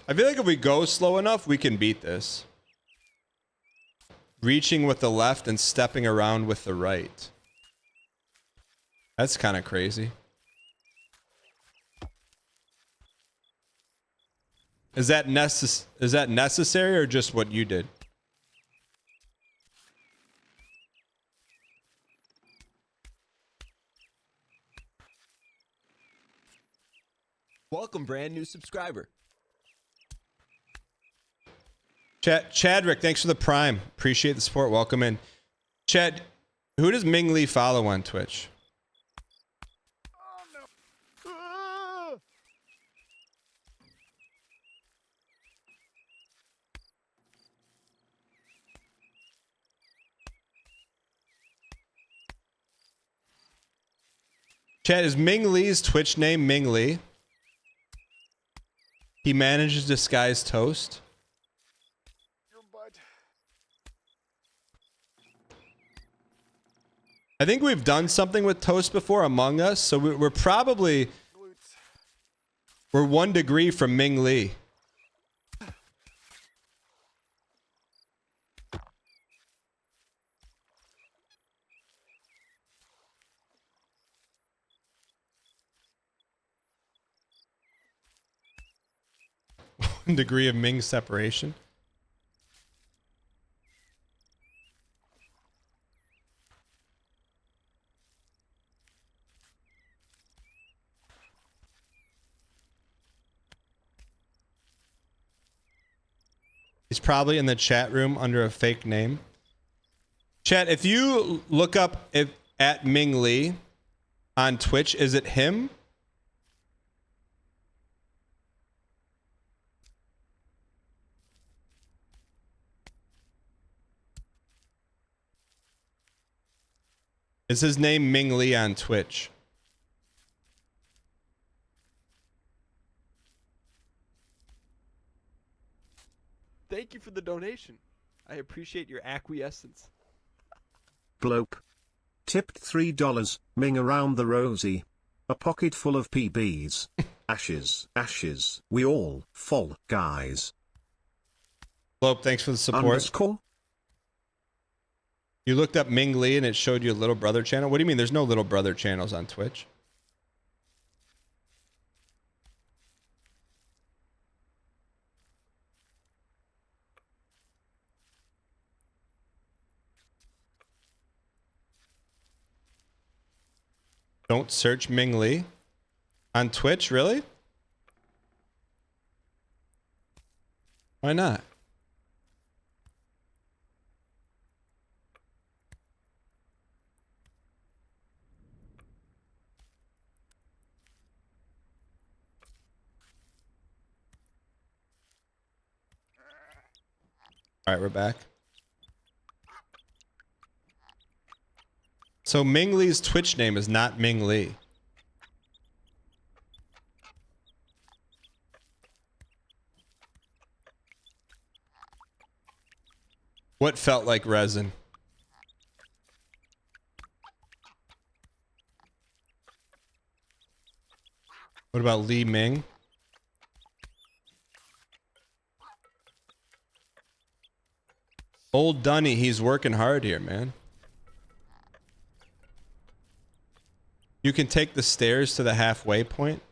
I feel like if we go slow enough, we can beat this. Reaching with the left and stepping around with the right. That's kind of crazy. Is that necessary or just what you did? Welcome, brand new subscriber. Chadrick, thanks for the prime. Appreciate the support. Welcome in. Chad, who does Ming Lee follow on Twitch? Chad, is Ming Lee's Twitch name Ming Lee? He manages disguised toast. I think we've done something with toast before, Among Us, so we're probably... We're 1 degree from Ming Lee. Degree of Ming separation. He's probably in the chat room under a fake name. Chat, if you look up at Ming Lee on Twitch, is it him? Is his name Ming Lee on Twitch? Thank you for the donation. I appreciate your acquiescence. Blope. Tipped $3. Ming around the rosy. A pocket full of PBs. Ashes, ashes. We all fall, guys. Blope, thanks for the support. Underscore. You looked up Ming Lee and it showed you a little brother channel. What do you mean? There's no little brother channels on Twitch. Don't search Ming Lee on Twitch, really? Why not? All right, we're back. So Ming Lee's Twitch name is not Ming Lee. What felt like resin? What about Lee Ming? Old Dunny, he's working hard here, man. You can take the stairs to the halfway point.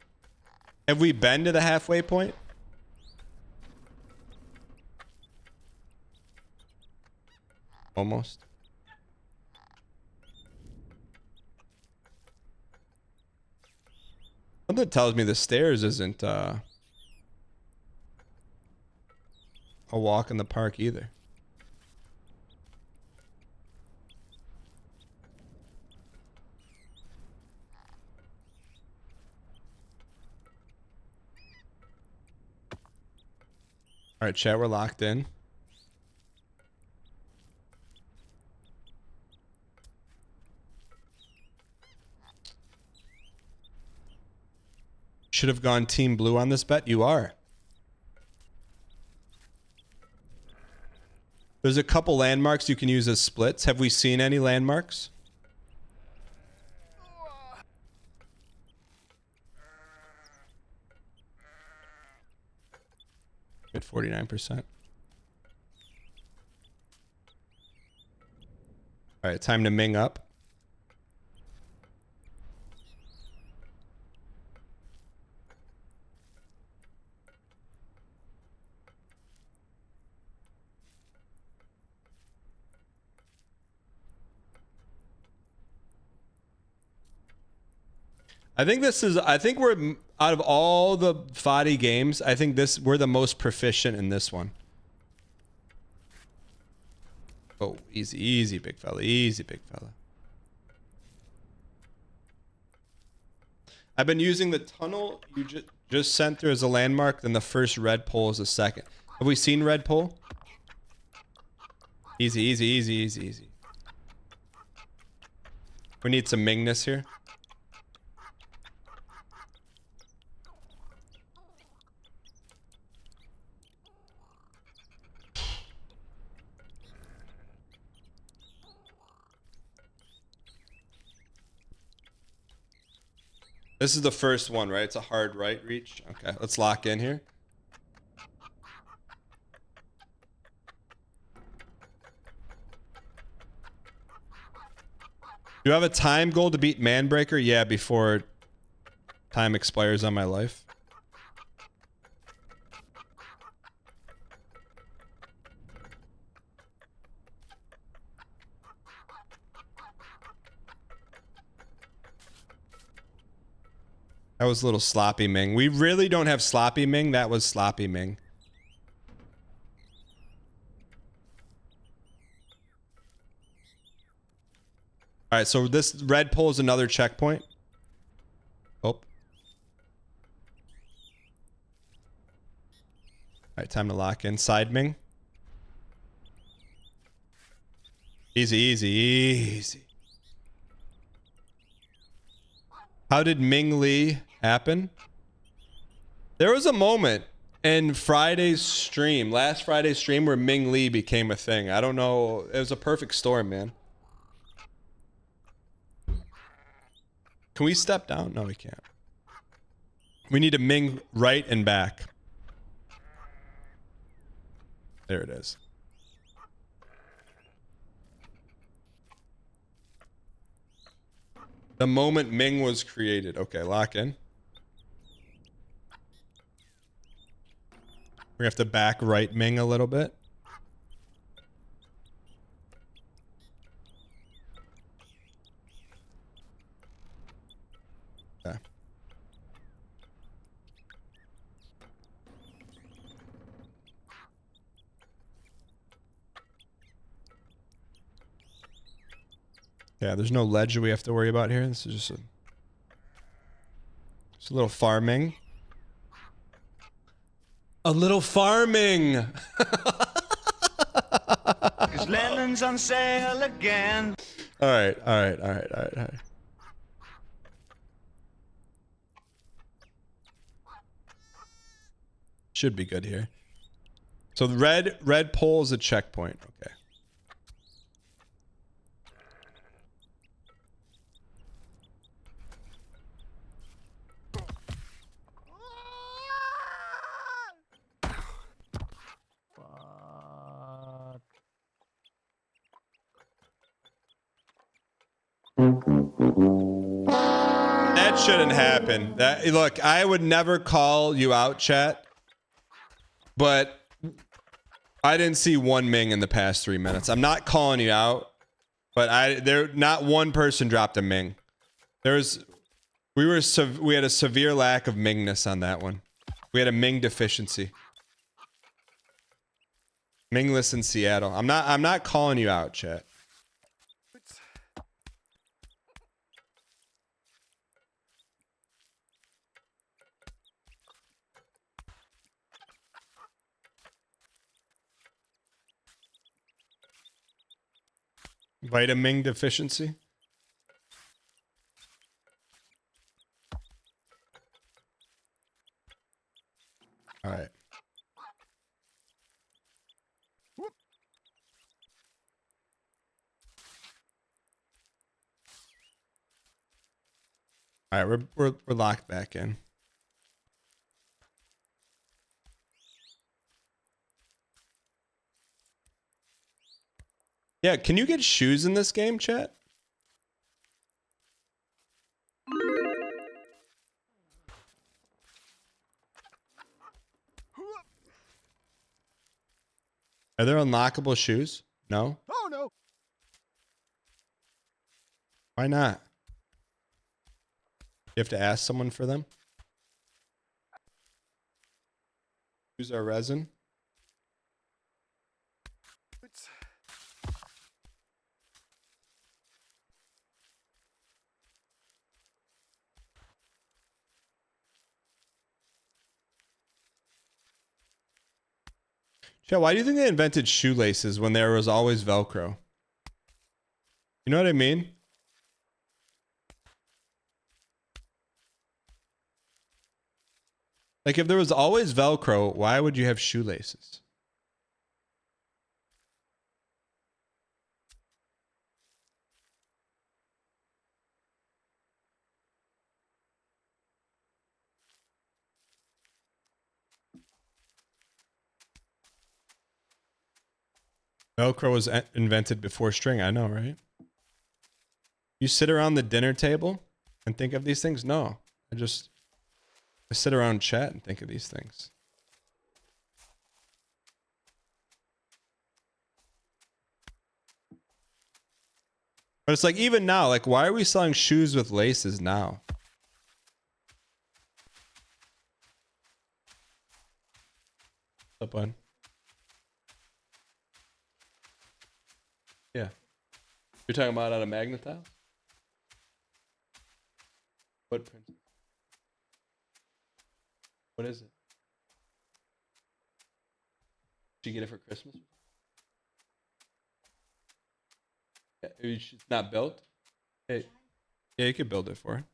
Have we been to the halfway point? Almost. Something tells me the stairs isn't a walk in the park either. All right, chat, we're locked in. Should have gone team blue on this bet. You are. There's a couple landmarks you can use as splits. Have we seen any landmarks? Good 49%. All right, time to Ming up. I think we're out of all the Fadi games, I think we're the most proficient in this one. Oh, easy, big fella. Easy, big fella. I've been using the tunnel you just sent through as a landmark, then the first red pole is a second. Have we seen red pole? Easy. We need some Mingness here. This is the first one, right? It's a hard right reach. Okay, let's lock in here. Do you have a time goal to beat Manbreaker? Yeah, before time expires on my life. That was a little sloppy Ming. We really don't have sloppy Ming. That was sloppy Ming. All right, so this red pole is another checkpoint. Oh. All right, time to lock in. Side Ming. Easy. How did Ming Lee happen? There was a moment in last Friday's stream where Ming Lee became a thing. I don't know. It was a perfect storm, man. Can we step down? No, we can't. We need to Ming right and back. There it is. The moment Ming was created. Okay, lock in. We have to back right Ming a little bit. Yeah, there's no ledge we have to worry about here. This is just a little farming. A little farming. Cause lemons on sale again. All right. Should be good here. So the red pole is a checkpoint. Okay. That shouldn't happen. Look, I would never call you out, chat, but I didn't see one Ming in the past 3 minutes. I'm not calling you out, but not one person dropped a Ming. We had a severe lack of Mingness on that one. We had a Ming deficiency. Mingless in Seattle. I'm not calling you out, chat. Vitamin deficiency. All right. All right, we're locked back in. Yeah, can you get shoes in this game, chat? Are there unlockable shoes? No? Oh no. Why not? You have to ask someone for them? Shoes are resin? Chat, why do you think they invented shoelaces when there was always Velcro? You know what I mean? Like, if there was always Velcro, why would you have shoelaces? Velcro was invented before string. I know, right? You sit around the dinner table and think of these things? No. I sit around chat and think of these things. But it's like, even now, like, why are we selling shoes with laces now? What's up, bud? Yeah. You're talking about out of magnetile? What print? What is it? Did you get it for Christmas? Yeah, it's not built? Hey, yeah, you could build it for it.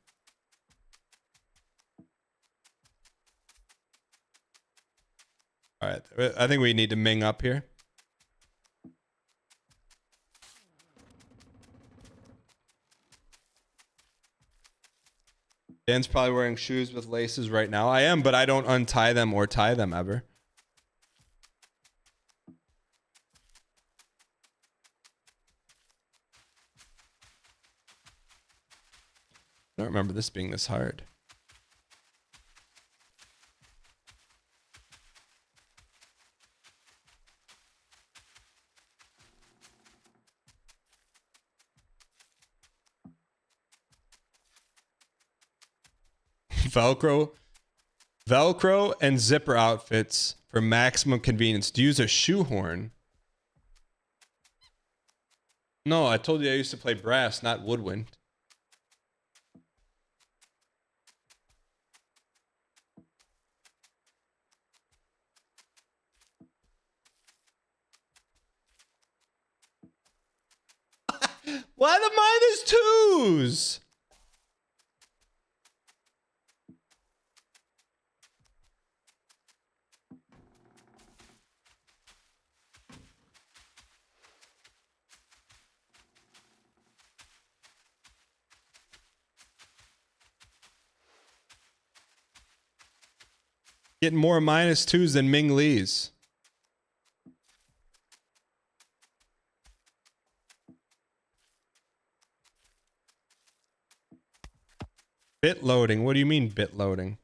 All right, I think we need to Ming up here. Dan's probably wearing shoes with laces right now. I am, but I don't untie them or tie them ever. I don't remember this being this hard. Velcro and zipper outfits for maximum convenience. To use a shoehorn. No, I told you I used to play brass, not woodwind. Why the -2s? Getting more -2s than Ming Lee's. Bit loading. What do you mean bit loading?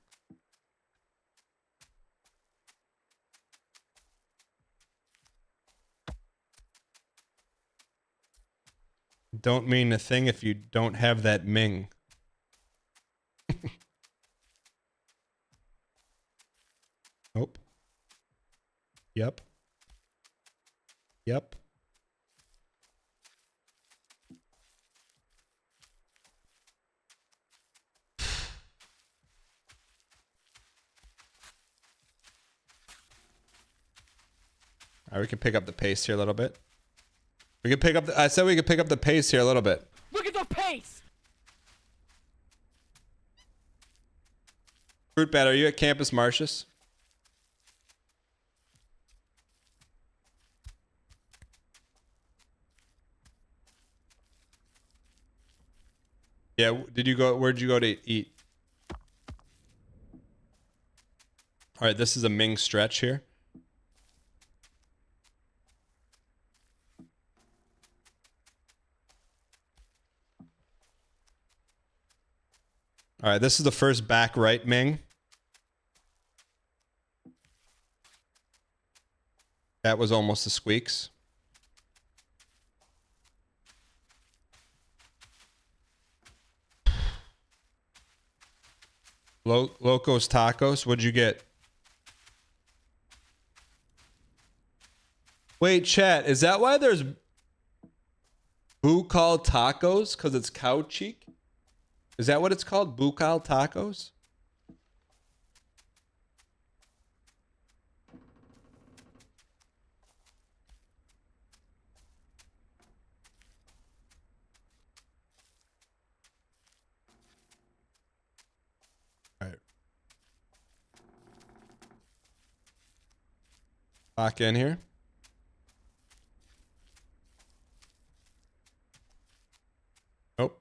Don't mean a thing if you don't have that Ming. Nope. Yep. Yep. All right, we can pick up the pace here a little bit. We can pick up I said we could pick up the pace here a little bit. Look at the pace! Fruit Bat, are you at Campus Martius? Yeah, did you go, where'd you go to eat? All right, this is a Ming stretch here. All right, this is the first back right Ming. That was almost the squeaks. Locos Tacos, what'd you get? Wait, chat, is that why there's Bucal Tacos? Because it's cow cheek? Is that what it's called? Bucal Tacos? All right. Back in here. Nope.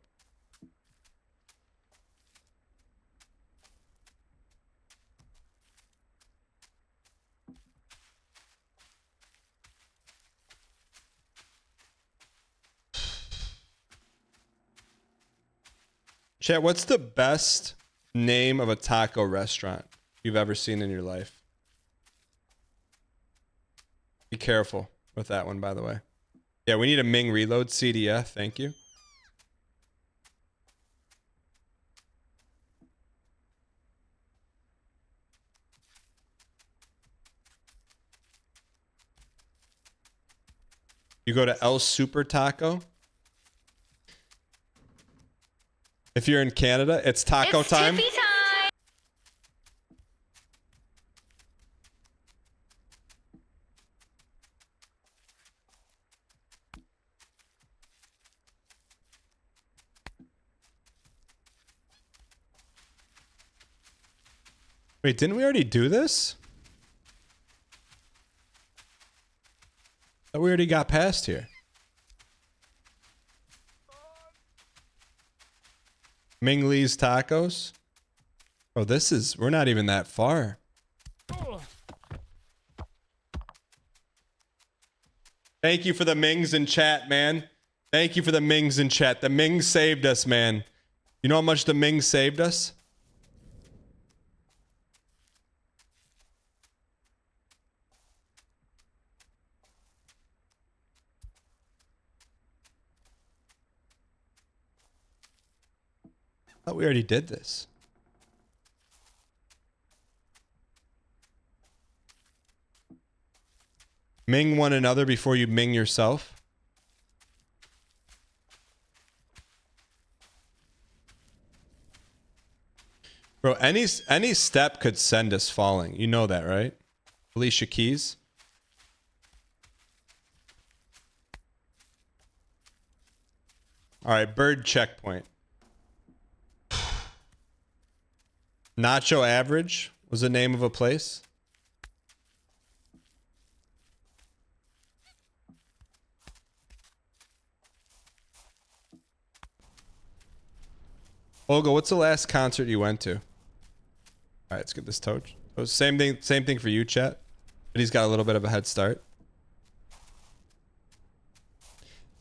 Chat, what's the best name of a taco restaurant you've ever seen in your life? Be careful with that one, by the way. Yeah, we need a Ming reload. CDF, thank you. You go to El Super Taco. If you're in Canada, it's taco time. Wait, didn't we already do this? Thought we already got past here. Ming Lee's Tacos. Oh, this is... We're not even that far. Thank you for the Mings in chat, man. Thank you for the Mings in chat. The Mings saved us, man. You know how much the Mings saved us? I thought we already did this. Ming one another before you Ming yourself. any step could send us falling. You know that, right? Alicia Keys. All right, bird checkpoint. Nacho Average was the name of a place. Olga, what's the last concert you went to? All right, let's get this toad. Oh, same thing for you, chat. But he's got a little bit of a head start.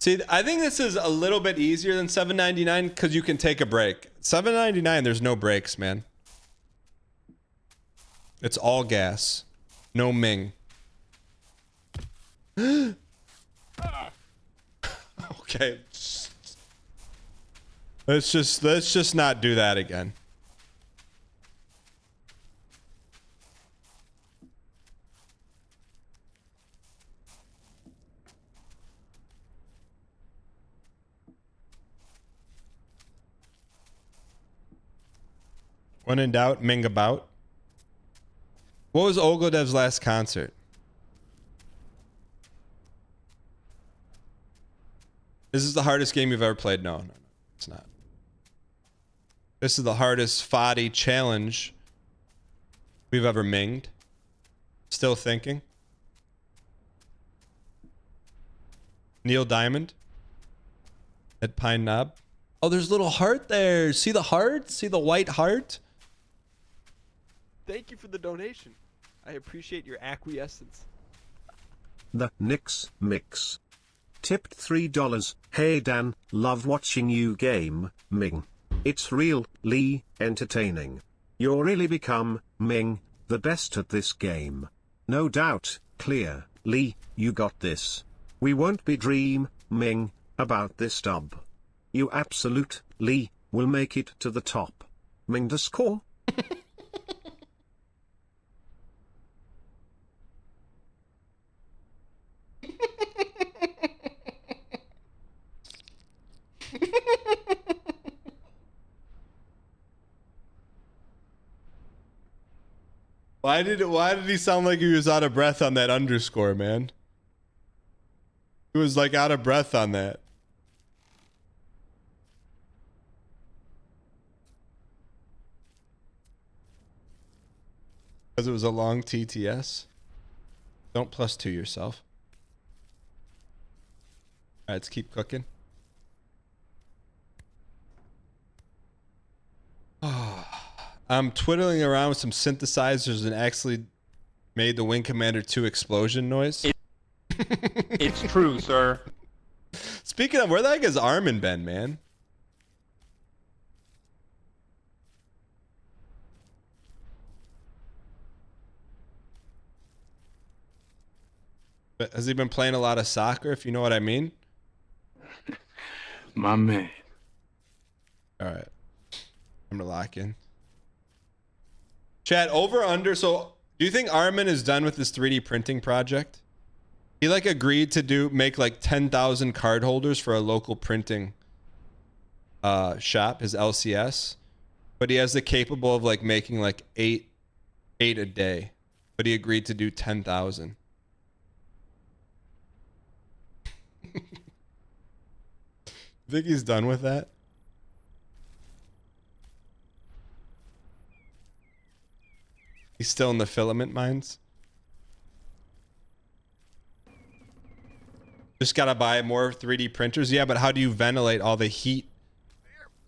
See, I think this is a little bit easier than $7.99 because you can take a break. $7.99, there's no breaks, man. It's all gas. No Ming. Okay. Let's just not do that again. When in doubt, Ming about. What was Olgodev's last concert? This is the hardest game you've ever played. No, it's not. This is the hardest Fadi challenge we've ever minged. Still thinking. Neil Diamond at Pine Knob. Oh, there's a little heart there. See the heart? See the white heart? Thank you for the donation. I appreciate your acquiescence. The Knicks Mix. Tipped $3. Hey Dan, love watching you game, Ming. It's really entertaining. You're really become, Ming, the best at this game. No doubt, clear, Lee, you got this. We won't be dreaming about this dub. You absolutely will make it to the top. Ming score. Why did he sound like he was out of breath on that underscore, man? He was like out of breath on that. Because it was a long TTS. Don't +2 yourself. All right, let's keep cooking. I'm twiddling around with some synthesizers and actually made the Wing Commander 2 explosion noise. It's true, sir. Speaking of, where the heck has Armin been, man? But has he been playing a lot of soccer, if you know what I mean? My man. All right. I'm going to lock in. Chat, over under. So do you think Armin is done with this 3D printing project? He like agreed to make like 10,000 card holders for a local printing shop, his LCS. But he has the capable of like making like eight a day. But he agreed to do 10,000. Think he's done with that? He's still in the filament mines. Just gotta buy more 3D printers. Yeah, but how do you ventilate all the heat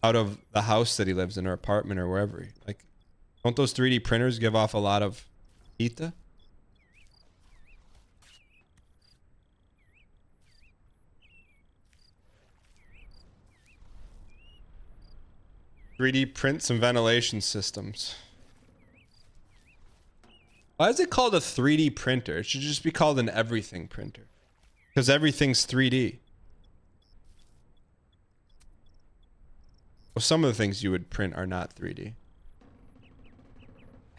out of the house that he lives in, or apartment, or wherever? Like, don't those 3D printers give off a lot of heat? 3D print some ventilation systems. Why is it called a 3D printer? It should just be called an everything printer. Because everything's 3D. Well, some of the things you would print are not 3D.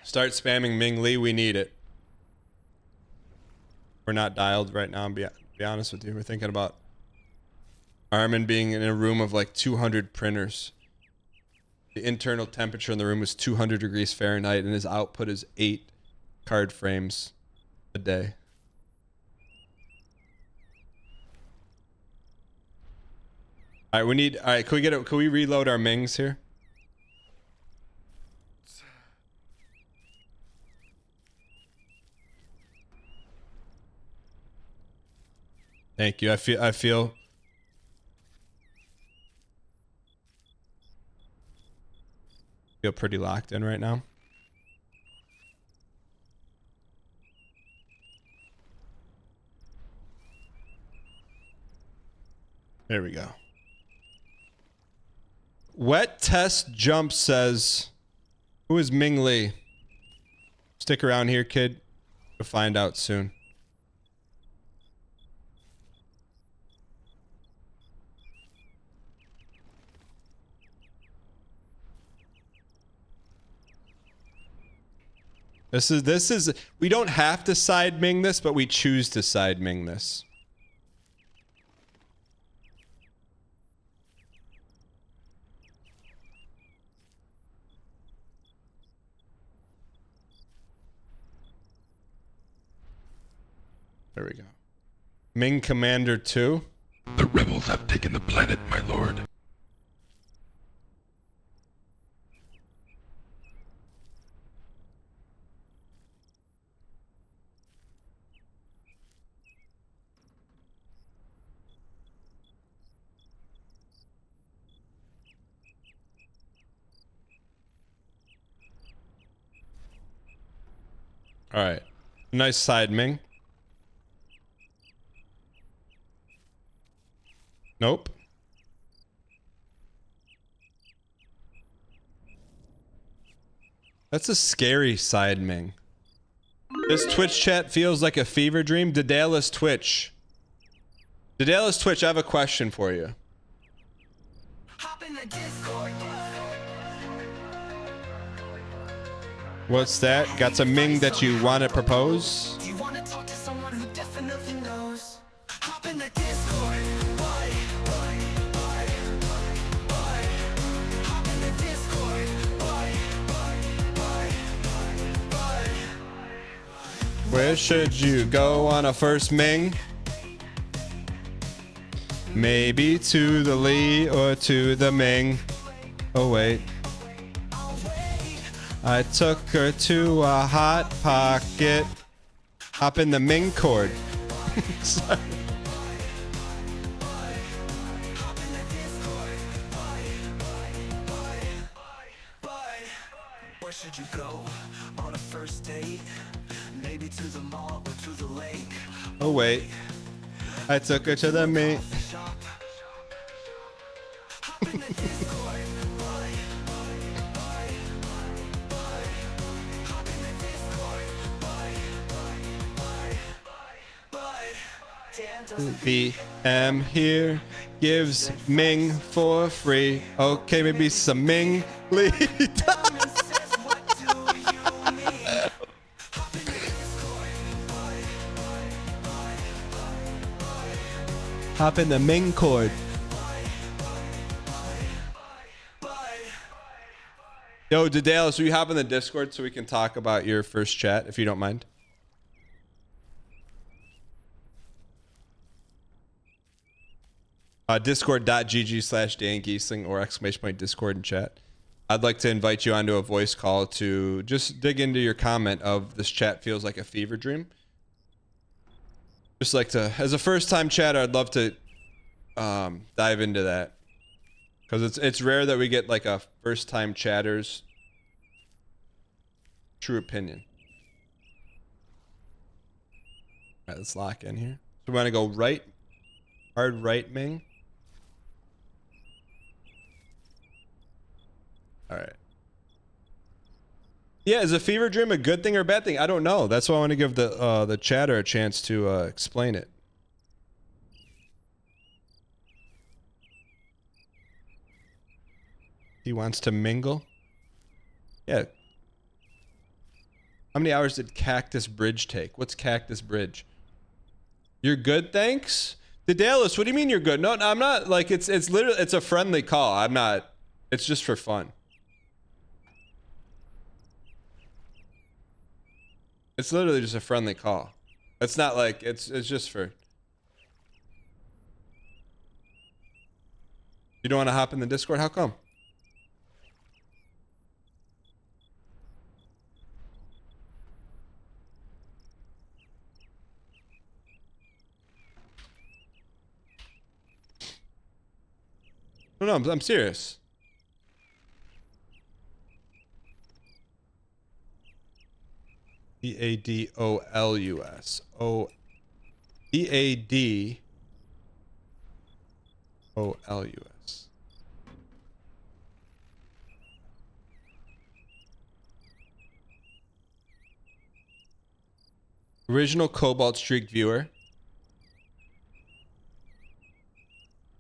Start spamming Ming Lee, we need it. We're not dialed right now, be honest with you. We're thinking about Armin being in a room of like 200 printers. The internal temperature in the room was 200 degrees Fahrenheit, and his output is 8 card frames a day. All right, we need. All right, can we reload our Mings here? Thank you. I feel pretty locked in right now. There we go. Wet Test Jump says, who is Ming Lee? Stick around here, kid. You'll find out soon. This is we don't have to side Ming this, but we choose to side Ming this. There we go. Ming Commander 2. The rebels have taken the planet, my lord. All right. Nice side, Ming. Nope. That's a scary side, Ming. This Twitch chat feels like a fever dream. Daedalus Twitch. Daedalus Twitch, I have a question for you. What's that? Got some Ming that you want to propose? Do you want to talk to someone who definitely knows? Hop in the Discord. Hop in the Discord. Where should you go on a first Ming? Maybe to the Lee or to the Ming. Oh wait. I took her to a hot pocket. Hop in the Ming cord. Sorry. Where should you go on a first date? Maybe to the mall or to the lake. Oh wait. I took her to the Ming. BM here gives Ming for free. Okay, maybe some Ming Lee. Hop in the Ming cord. Yo, Daedalus, will you hop in the Discord so we can talk about your first chat, if you don't mind? Discord.gg/DanGheesling or !Discord and chat. I'd like to invite you onto a voice call to just dig into your comment of this chat feels like a fever dream. Just like to, as a first time chatter, I'd love to dive into that. Because it's rare that we get like a first time chatter's true opinion. Alright, let's lock in here. So we want to go right, hard right, Ming. Alright. Yeah, is a fever dream a good thing or a bad thing? I don't know. That's why I want to give the chatter a chance to explain it. He wants to mingle? Yeah. How many hours did Cactus Bridge take? What's Cactus Bridge? You're good, thanks? Daedalus, what do you mean you're good? No, I'm not. Like, it's literally, it's a friendly call. I'm not. It's just for fun. It's literally just a friendly call. It's not like it's just for. You don't want to hop in the Discord? How come? No, I'm serious. EADOLUS. EADOLUS. Original Cobalt Streak viewer.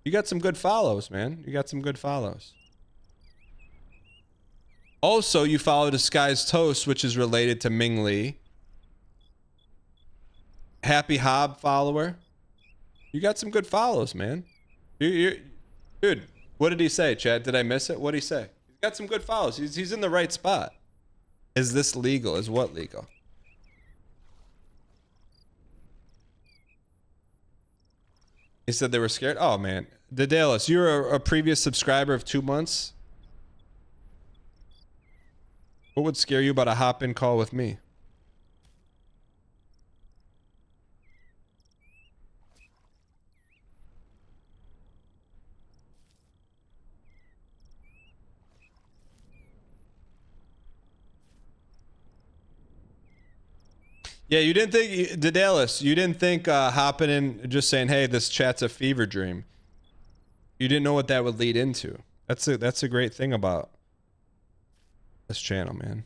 You got some good follows, man. You got some good follows. Also, you follow Disguised Toast, which is related to Ming Lee. Happy Hob follower. You got some good follows, man. Dude, what did he say, Chad? Did I miss it? What did he say? He's got some good follows. He's in the right spot. Is this legal? Is what legal? He said they were scared. Oh, man. Daedalus, you're a previous subscriber of 2 months. What would scare you about a hop-in call with me? Yeah, you didn't think, Daedalus, you didn't think hopping in, just saying, hey, this chat's a fever dream. You didn't know what that would lead into. That's a great thing about this channel, man.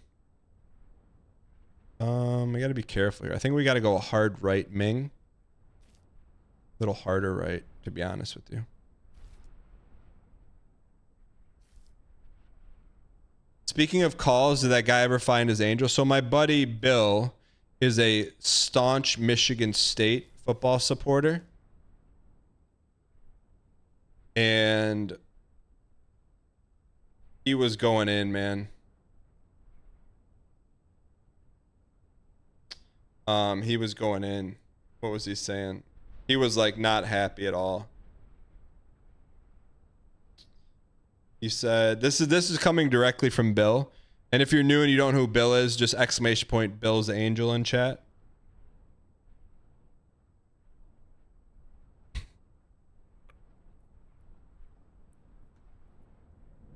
We got to be careful here. I think we got to go hard right, Ming. A little harder right, to be honest with you. Speaking of calls, did that guy ever find his angel? So my buddy Bill is a staunch Michigan State football supporter. And he was going in, man. He was going in. What was he saying? He was like not happy at all. He said, this is coming directly from Bill. And if you're new and you don't know who Bill is, just exclamation point Bill's angel in chat.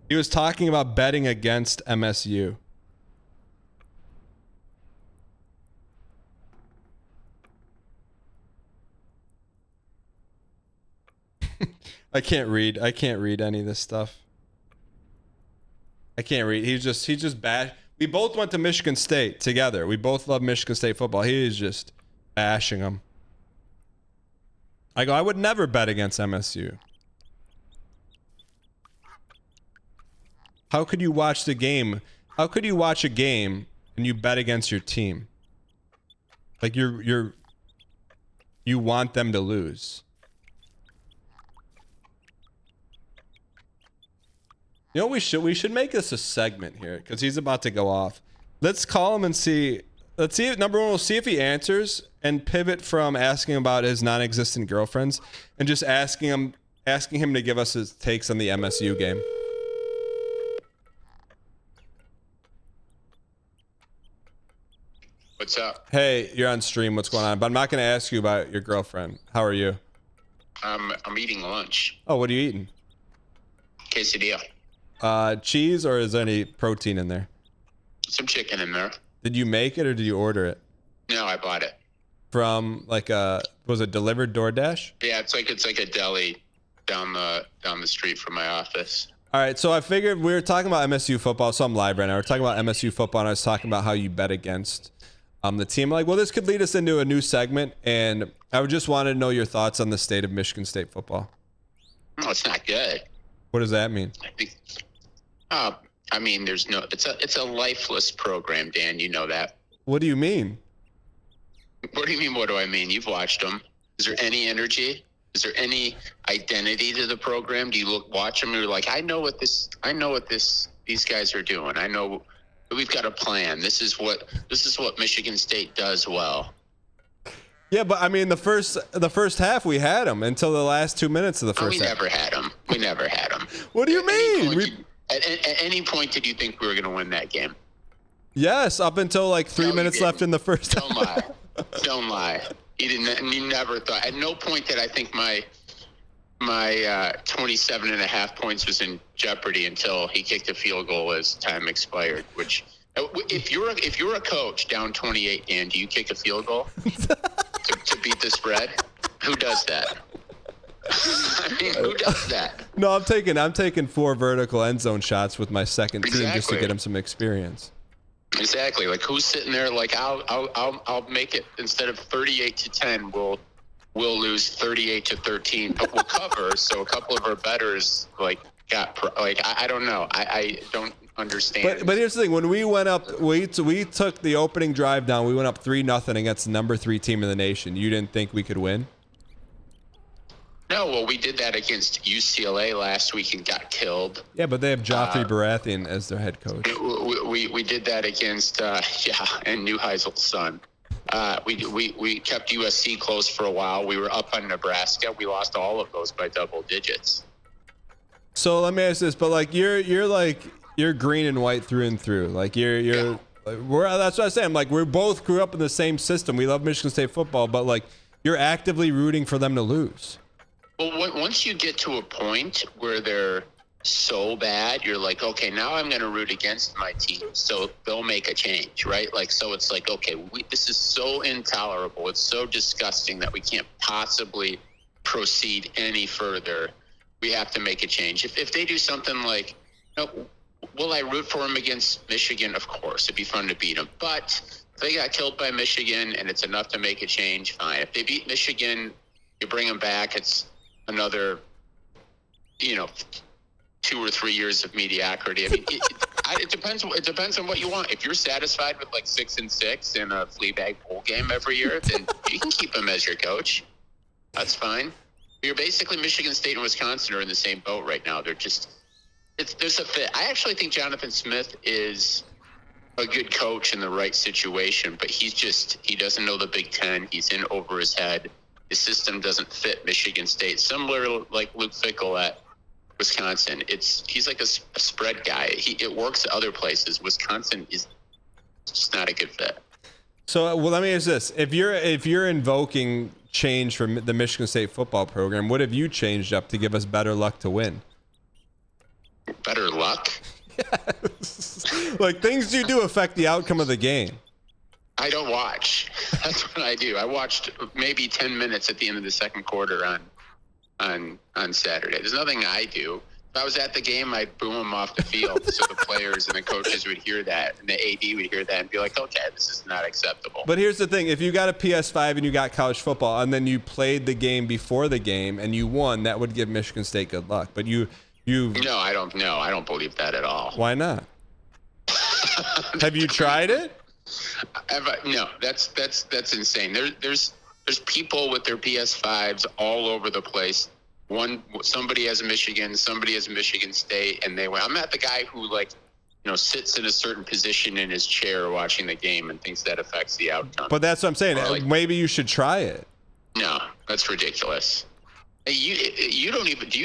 He was talking about betting against MSU. I can't read any of this stuff. I can't read. He's just bad. We both went to Michigan State together. We both love Michigan State football. He is just bashing them. I go, I would never bet against MSU. How could you watch the game? How could you watch a game and you bet against your team? Like you want them to lose. You know, we should make this a segment here because he's about to go off. Let's call him and see. Let's see. Number one, we'll see if he answers and pivot from asking about his non-existent girlfriends and just asking him to give us his takes on the MSU game. What's up? Hey, you're on stream. What's going on? But I'm not going to ask you about your girlfriend. How are you? I'm eating lunch. Oh, what are you eating? Quesadilla. Cheese, or is there any protein in there? Some chicken in there. Did you make it or did you order it? No, I bought it. From like was it delivered DoorDash? Yeah, it's like a deli down the street from my office. All right, so I figured we were talking about MSU football, so I'm live right now. We're talking about MSU football, and I was talking about how you bet against the team. Like, well, this could lead us into a new segment, and I just wanted to know your thoughts on the state of Michigan State football. No, it's not good. What does that mean? I mean, it's a lifeless program, Dan. You know that. What do you mean? What do you mean? What do I mean? You've watched them. Is there any energy? Is there any identity to the program? Do you watch them and you're like, I know what these guys are doing. I know We've got a plan. This is what Michigan State does well. Yeah, but I mean, the first half we had them until the last 2 minutes of the first half. We never had them. What do you mean? At any point did you think we were going to win that game? Yes, up until like 3 minutes left in the first half. Don't lie. Don't lie. You never thought. At no point did I think my 27.5 points was in jeopardy until he kicked a field goal as time expired. Which, if you're a coach down 28, Dan, do you kick a field goal to beat the spread? Who does that? I mean, who does that? No, I'm taking 4 vertical end zone shots with my second team just to get him some experience. Exactly. Like, who's sitting there? Like, I'll make it instead of 38-10. We'll lose 38-13, but we'll cover. So a couple of our bettors I don't know. I don't understand. But here's the thing: when we went up, we took the opening drive down. We went up 3-0 against the number 3 team in the nation. You didn't think we could win? No, well, we did that against UCLA last week and got killed. Yeah, but they have Joffrey Baratheon as their head coach. We did that against and Neuheisel's son. We kept USC close for a while. We were up on Nebraska. We lost all of those by double digits. So let me ask this, but like you're green and white through and through. Like you're that's what I'm saying. Like we both grew up in the same system. We love Michigan State football, but like you're actively rooting for them to lose. Well, once you get to a point where they're so bad, you're like, okay, now I'm going to root against my team, so they'll make a change, right? Like, so it's like, okay, this is so intolerable. It's so disgusting that we can't possibly proceed any further. We have to make a change. If they do something like, will I root for them against Michigan? Of course, it'd be fun to beat them. But if they got killed by Michigan and it's enough to make a change, fine. If they beat Michigan, you bring them back, it's another, 2 or 3 years of mediocrity. I mean, it depends. It depends on what you want. If you're satisfied with like 6-6 in a Fleabag bowl game every year, then you can keep him as your coach. That's fine. You're basically Michigan State and Wisconsin are in the same boat right now. There's a fit. I actually think Jonathan Smith is a good coach in the right situation, but he doesn't know the Big Ten. He's in over his head. His system doesn't fit Michigan State. Similar like Luke Fickell at Wisconsin. He's like a spread guy. It works at other places. Wisconsin is just not a good fit. So, well, let me ask this: if you're invoking change from the Michigan State football program, what have you changed up to give us better luck to win? Better luck? Yes. Like things you do affect the outcome of the game. I don't watch. That's what I do. I watched maybe 10 minutes at the end of the second quarter on Saturday. There's nothing I do. If I was at the game, I'd boom them off the field so the players and the coaches would hear that, and the AD would hear that and be like, okay, this is not acceptable. But here's the thing. If you got a PS5 and you got college football and then you played the game before the game and you won, that would give Michigan State good luck. But you No, I don't believe that at all. Why not? Have you tried it? No, that's insane. There's people with their PS5s all over the place. Somebody has Michigan, somebody has Michigan State, and I'm not the guy who sits in a certain position in his chair watching the game and thinks that affects the outcome. But that's what I'm saying. Maybe you should try it. No, that's ridiculous. You don't even do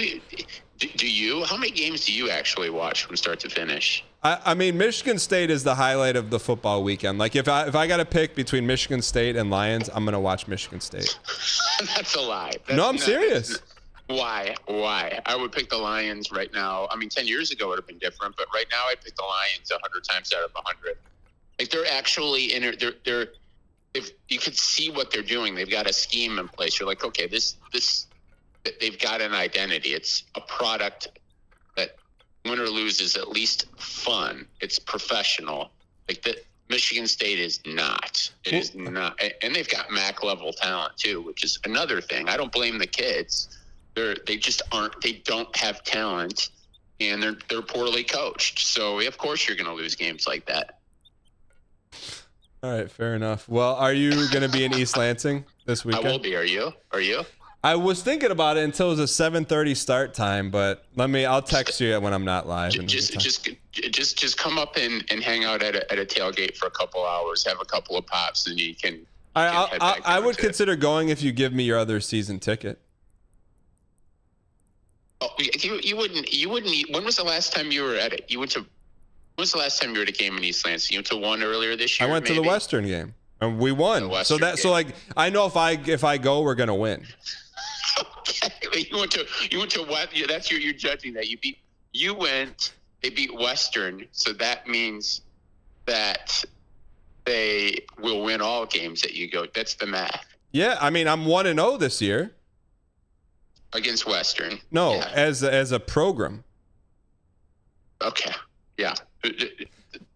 you? How many games do you actually watch from start to finish? I mean, Michigan State is the highlight of the football weekend. Like if I got to pick between Michigan State and Lions, I'm gonna watch Michigan State. That's a lie. I'm serious. Why? I would pick the Lions right now. I mean, 10 years ago it would have been different, but right now I'd pick the Lions 100 times out of 100. Like they're actually they're if you could see what they're doing, they've got a scheme in place. You're like, okay, this they've got an identity. It's a product that win or lose is at least fun. It's professional. Like that Michigan State is not. It is not. And they've got MAC level talent too, which is another thing. I don't blame the kids. They just aren't. They don't have talent, and they're poorly coached. So of course you're going to lose games like that. All right, fair enough. Well, are you going to be in East Lansing this weekend? I will be. Are you? I was thinking about it until it was a 7:30 start time, but I'll text you when I'm not live. Just come up and hang out at a tailgate for a couple hours, have a couple of pops, and you can. I would consider going if you give me your other season ticket. Oh, you wouldn't. When was the last time you were at it? When was the last time you were at a game in East Lansing? You went to one earlier this year. I went to the Western game and we won. So I know if I go, we're gonna win. Okay, you went to what? Yeah, that's you're judging that. They beat Western, so that means that they will win all games that you go. That's the math. Yeah, I mean I'm 1-0 this year against Western. No, yeah. as a program. Okay, yeah.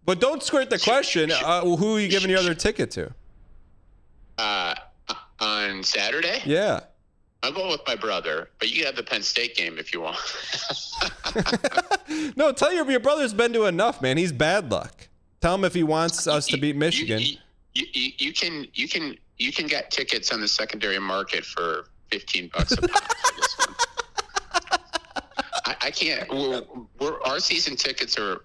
But don't squirt the question. Who are you giving your other ticket to? On Saturday? Yeah. I'll go with my brother, but you can have the Penn State game if you want. No, tell your brother's been to enough, man. He's bad luck. Tell him if he wants us to beat Michigan. You can get tickets on the secondary market for $15 a pop for this one. I can't. Our season tickets are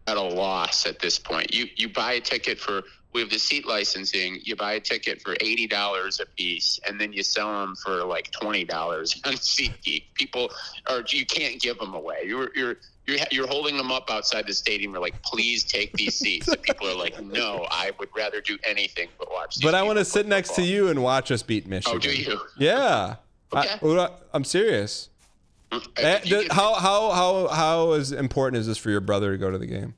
at a loss at this point. You buy a ticket for. We have the seat licensing. You buy a ticket for $80 a piece, and then you sell them for like $20 on SeatGeek. You can't give them away. You're holding them up outside the stadium. You're like, please take these seats. And people are like, no, I would rather do anything but watch. But I want to sit next to you and watch us beat Michigan. Oh, do you? Yeah. Okay. I'm serious. How as important is this for your brother to go to the game?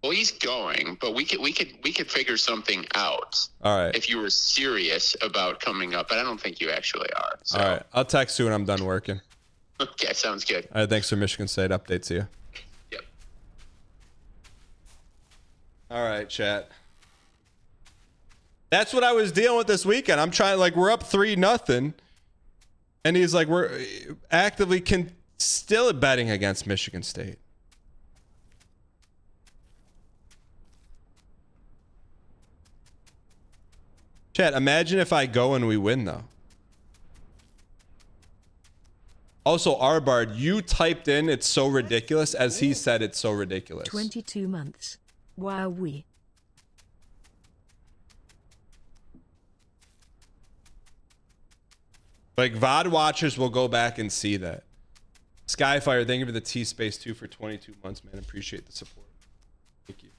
Well, he's going, but we could figure something out. All right. If you were serious about coming up, but I don't think you actually are. So. All right. I'll text you when I'm done working. Okay, sounds good. All right. Thanks for Michigan State update. See you. Yep. All right, chat. That's what I was dealing with this weekend. I'm trying, we're up 3-0, and he's like, we're actively still betting against Michigan State. Chat, imagine if I go and we win, though. Also, Arbard, you typed in it's so ridiculous. As he said, it's so ridiculous. 22 months. Wow, we. VOD watchers will go back and see that. Skyfire, thank you for the T-Space 2 for 22 months, man. Appreciate the support. Thank you.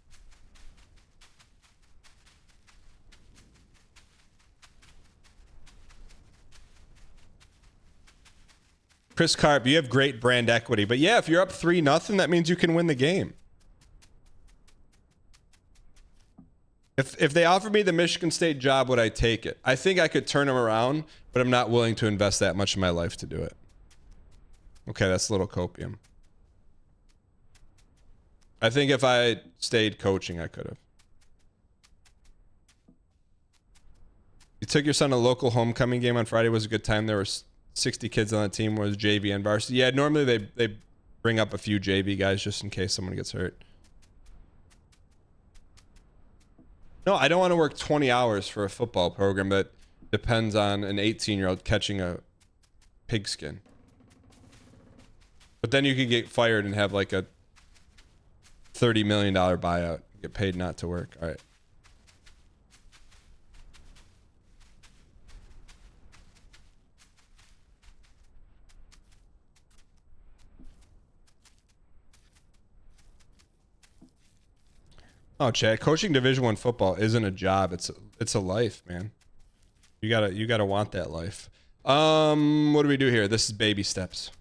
Chris Carp, you have great brand equity. But yeah, if you're up 3-0, that means you can win the game. If they offered me the Michigan State job, would I take it? I think I could turn them around, but I'm not willing to invest that much in my life to do it. Okay, that's a little copium. I think if I stayed coaching, I could have. You took your son to a local homecoming game on Friday. It was a good time. There were 60 kids on the team. Was JV and varsity. Yeah, normally they bring up a few JV guys just in case someone gets hurt. No, I don't want to work 20 hours for a football program that depends on an 18-year-old catching a pigskin. But then you could get fired and have like a $30 million buyout. Get paid not to work. All right. Oh, Chad, coaching Division I football isn't a job. It's a life, man. You gotta want that life. What do we do here? This is baby steps.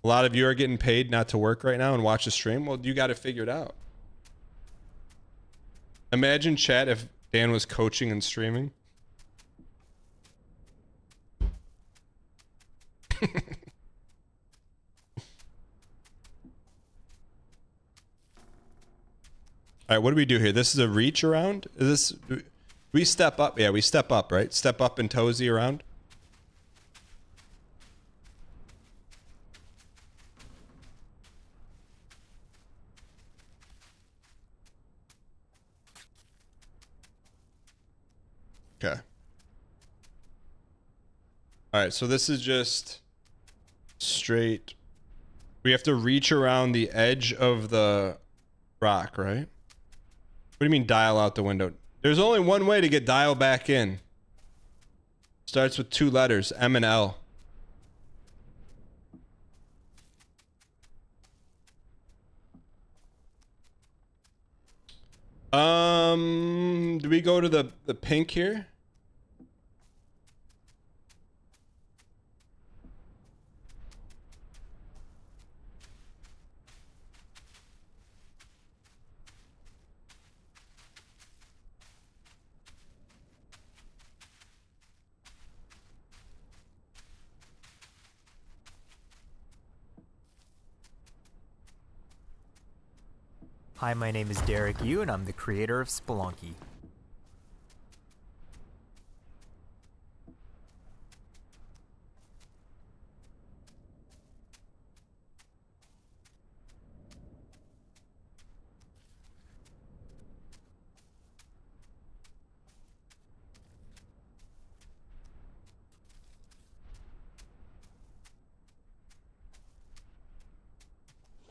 A lot of you are getting paid not to work right now and watch the stream. Well, you got to figure it out. Imagine, chat, if Dan was coaching and streaming. All right, what do we do here? This is a reach around? We step up? Yeah, we step up, right? Step up and toesy around. Okay. All right, so this is just straight. We have to reach around the edge of the rock, right? What do you mean dial out the window? There's only one way to get dial back in. Starts with 2 letters, M and L. Do we go to the pink here? Hi, my name is Derek Yu, and I'm the creator of Spelunky.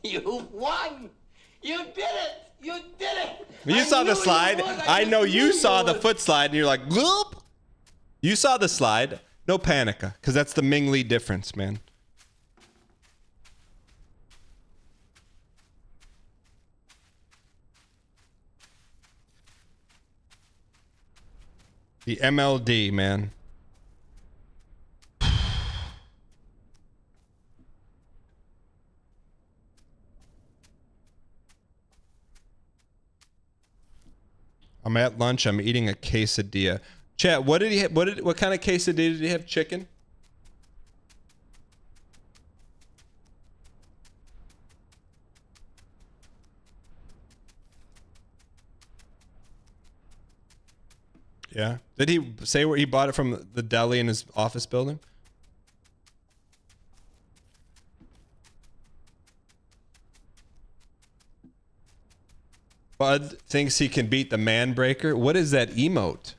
You won! You did it! You did it! You saw the slide. I know you saw the foot slide, and you're like, "Gloop." You saw the slide. No panica, because that's the Ming Lee difference, man. The MLD, man. I'm at lunch. I'm eating a quesadilla. Chat, what did he have? What kind of quesadilla did he have? Chicken? Yeah. Did he say where he bought it from, the deli in his office building? Bud thinks he can beat the Manbreaker. What is that emote?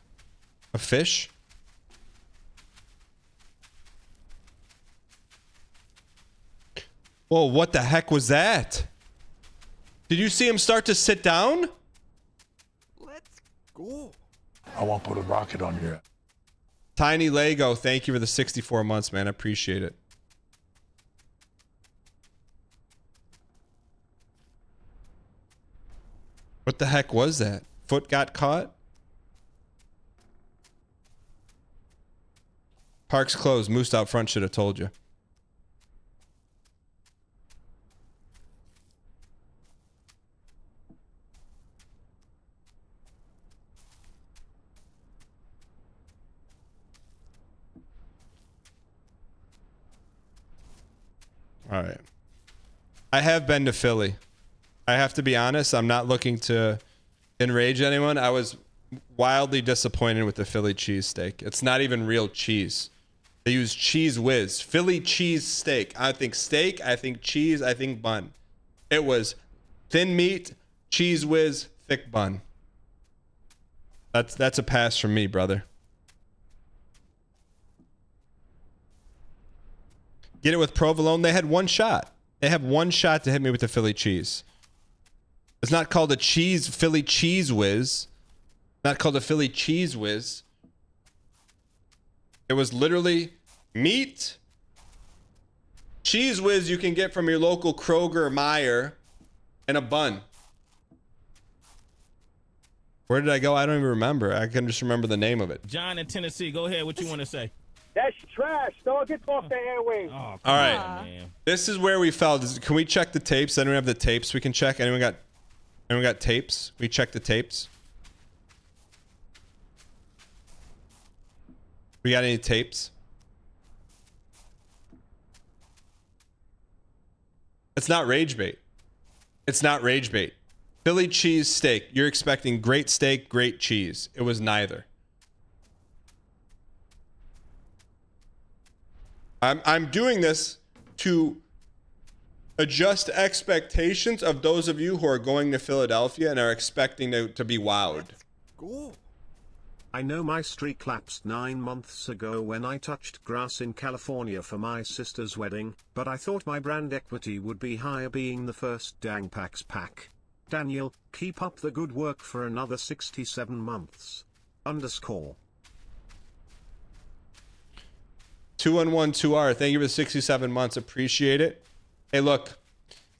A fish? Whoa, what the heck was that? Did you see him start to sit down? Let's go. I want to put a rocket on your... Tiny Lego, thank you for the 64 months, man. I appreciate it. What the heck was that? Foot got caught? Park's closed. Moose out front should have told you. All right. I have been to Philly. I have to be honest, I'm not looking to enrage anyone. I was wildly disappointed with the Philly cheesesteak. It's not even real cheese. They use cheese whiz. Philly cheese steak. I think steak, I think cheese, I think bun. It was thin meat, cheese whiz, thick bun. That's a pass from me, brother. Get it with provolone. They had one shot. They have one shot to hit me with the Philly cheese. It's not called a Philly cheese whiz. Not called a Philly cheese whiz. It was literally meat, cheese whiz you can get from your local Kroger or Meijer, and a bun. Where did I go? I don't even remember. I can just remember the name of it. John in Tennessee, go ahead. What you want to say? That's trash, dog. Get off the airwaves. Oh, all right. Man. This is where we fell. Can we check the tapes? Anyone have the tapes we can check? Anyone got tapes? We check the tapes. We got any tapes? It's not rage bait. It's not rage bait. Philly cheese steak. You're expecting great steak, great cheese. It was neither. I'm doing this to adjust expectations of those of you who are going to Philadelphia and are expecting to be wowed. Go. I know my streak lapsed 9 months ago when I touched grass in California for my sister's wedding, but I thought my brand equity would be higher being the first Dang Packs pack. Daniel, keep up the good work for another 67 months. _ 2112R, thank you for the 67 months. Appreciate it. Hey, look,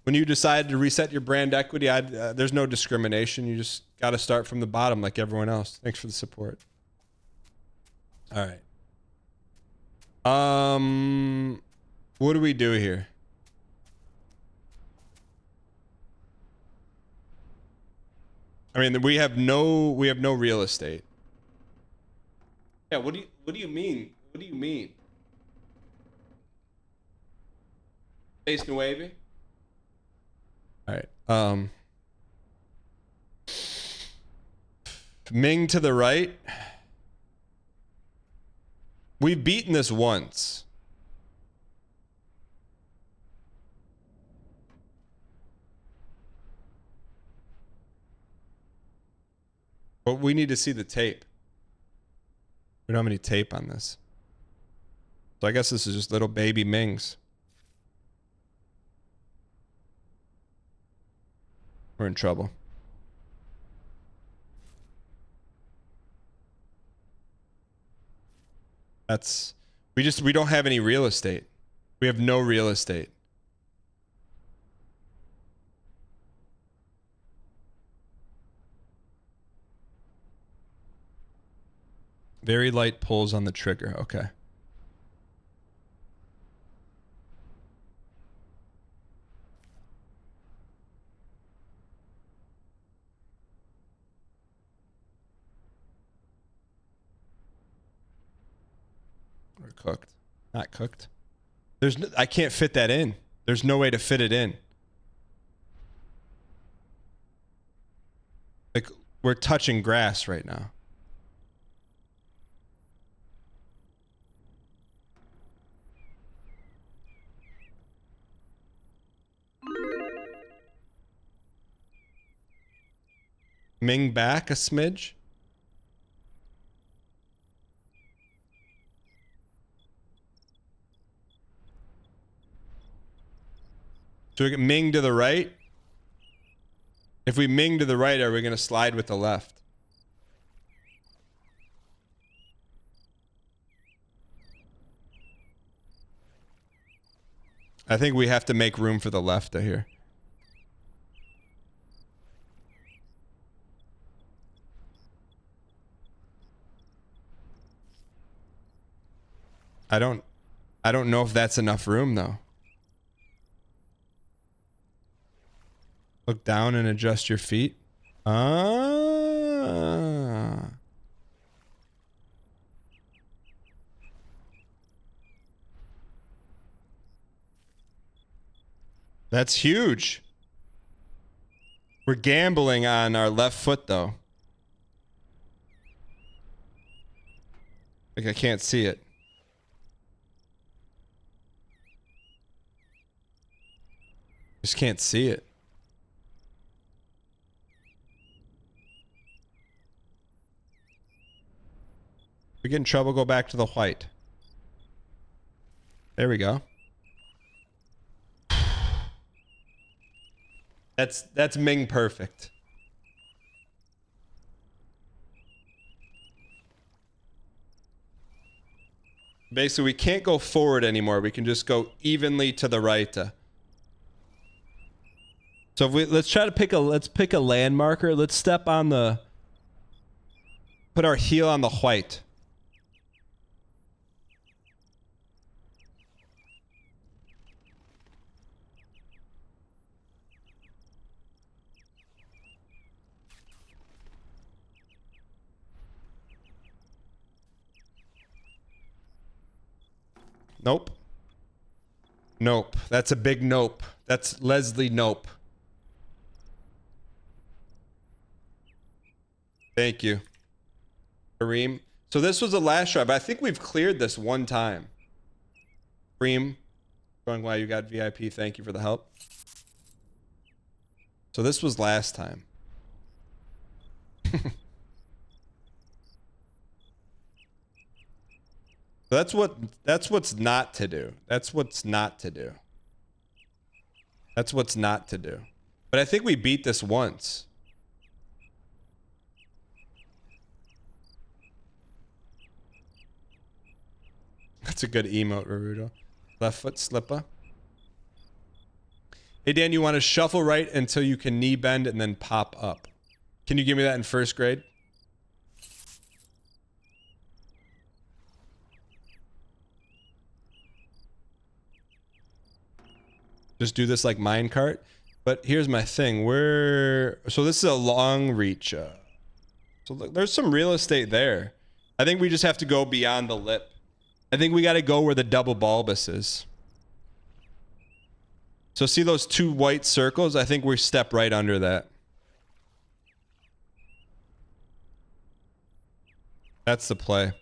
when you decide to reset your brand equity, there's no discrimination. You just got to start from the bottom like everyone else. Thanks for the support. All right. What do we do here? I mean, we have no real estate. Yeah, what do you mean? What do you mean? Face Nueve? All right. Ming to the right. We've beaten this once. But we need to see the tape. We don't have any tape on this. So I guess this is just little baby Mings. We're in trouble. We don't have any real estate. We have no real estate. Very light pulls on the trigger. Okay. Or cooked. Not cooked. I can't fit that in. There's no way to fit it in. Like, we're touching grass right now. Ming back a smidge. So we get Ming to the right. If we Ming to the right, are we going to slide with the left? I think we have to make room for the left here. I don't know if that's enough room though. Look down and adjust your feet. Ah. That's huge. We're gambling on our left foot though. Like I can't see it. Just can't see it. If we get in trouble, go back to the white. There we go. That's Ming perfect. Basically, we can't go forward anymore. We can just go evenly to the right. So if let's try to pick a land marker. Let's step on put our heel on the white. Nope. Nope. That's a big nope. That's Leslie Nope. Thank you, Kareem. So this was the last try, but I think we've cleared this one time. Kareem, showing why you got VIP. Thank you for the help. So this was last time. That's what's not to do. That's what's not to do. That's what's not to do. But I think we beat this once. That's a good emote, Naruto. Left foot slipper. Hey, Dan, you want to shuffle right until you can knee bend and then pop up. Can you give me that in first grade? Just do this like minecart. But here's my thing. So this is a long reach. So look, there's some real estate there. I think we just have to go beyond the lip. I think we got to go where the double bulbous is. So see those two white circles? I think we step right under that. That's the play.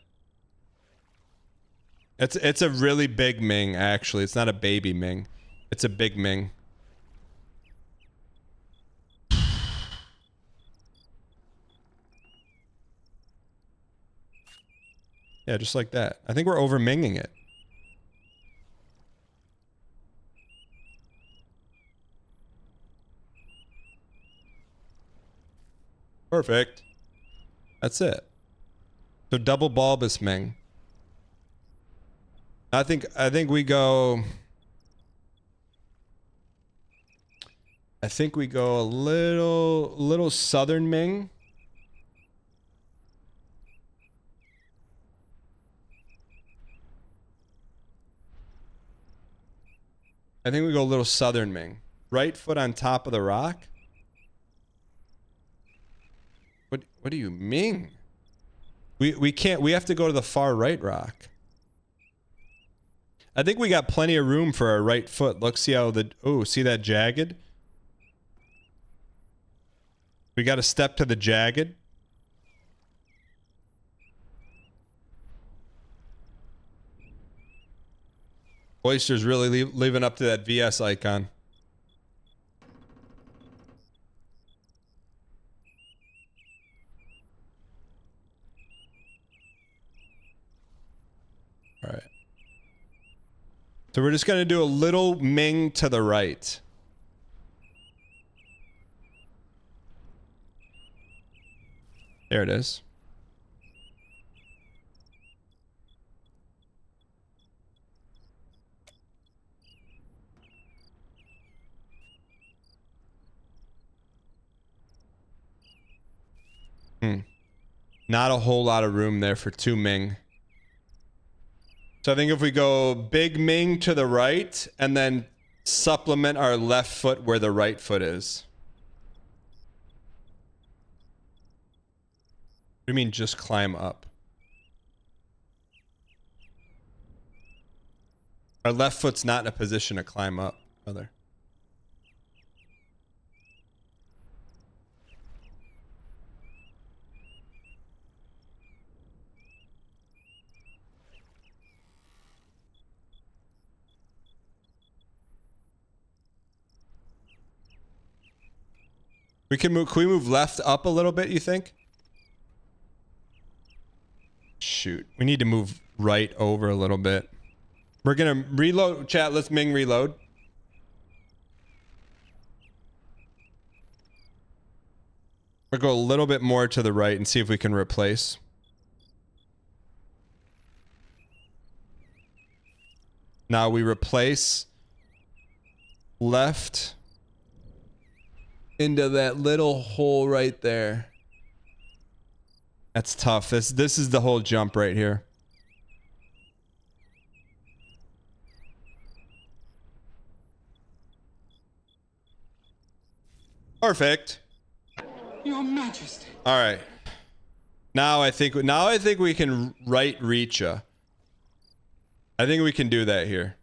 It's a really big Ming, actually. It's not a baby Ming. It's a big Ming. Yeah, just like that. I think we're over-minging it. Perfect. That's it. So double bulbous Ming. I think we go. I think we go a little southern Ming. I think we go a little southern Ming. Right foot on top of the rock. What do you mean? We can't. We have to go to the far right rock. I think we got plenty of room for our right foot. Look, see how see that jagged? We got to step to the jagged. Oyster's really living up to that VS icon. All right. So we're just going to do a little Ming to the right. There it is. Not a whole lot of room there for two Ming. So I think if we go big Ming to the right and then supplement our left foot where the right foot is. What do you mean just climb up? Our left foot's not in a position to climb up, brother. Can we move left up a little bit, you think? Shoot. We need to move right over a little bit. We're going to reload. Chat, let's Ming reload. We'll go a little bit more to the right and see if we can replace. Now we replace left into that little hole right there. That's tough. This is the whole jump right here. Perfect. Your Majesty. All right. Now I think we can right reach ya. I think we can do that here.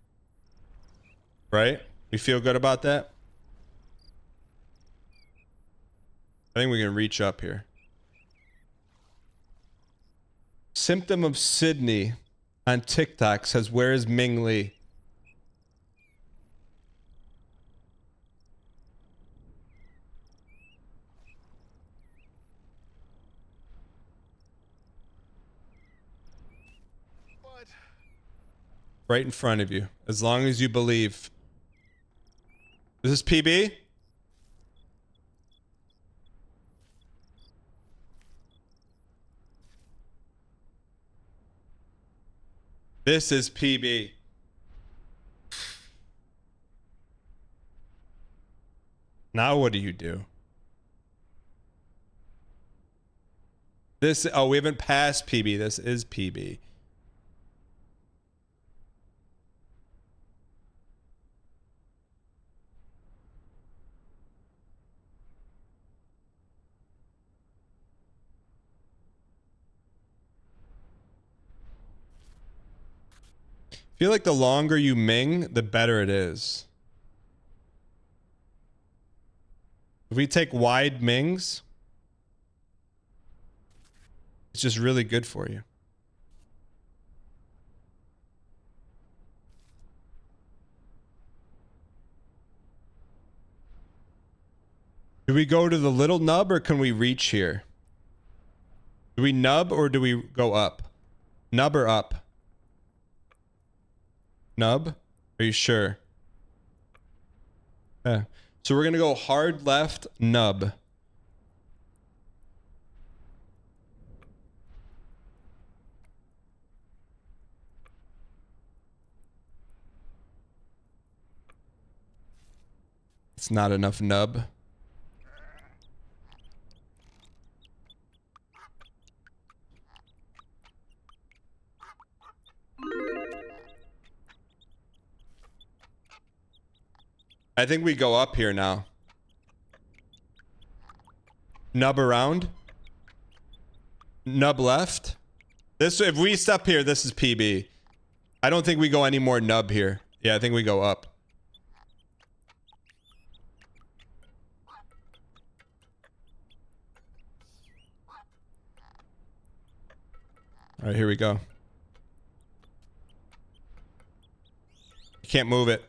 Right? We feel good about that? I think we can reach up here. Symptom of Sydney on TikTok says, where is Ming Lee? Right in front of you. As long as you believe. Is this PB? This is PB. Now what do you do? This, oh, we haven't passed PB. This is PB. I feel like the longer you Ming, the better it is. If we take wide Mings, it's just really good for you. Do we go to the little nub or can we reach here? Do we nub or do we go up? Nub or up? Nub? Are you sure? Yeah. So we're gonna go hard left, nub. It's not enough nub. I think we go up here now. Nub around. Nub left. This, if we step here, this is PB. I don't think we go any more nub here. Yeah, I think we go up. All right, here we go. You can't move it.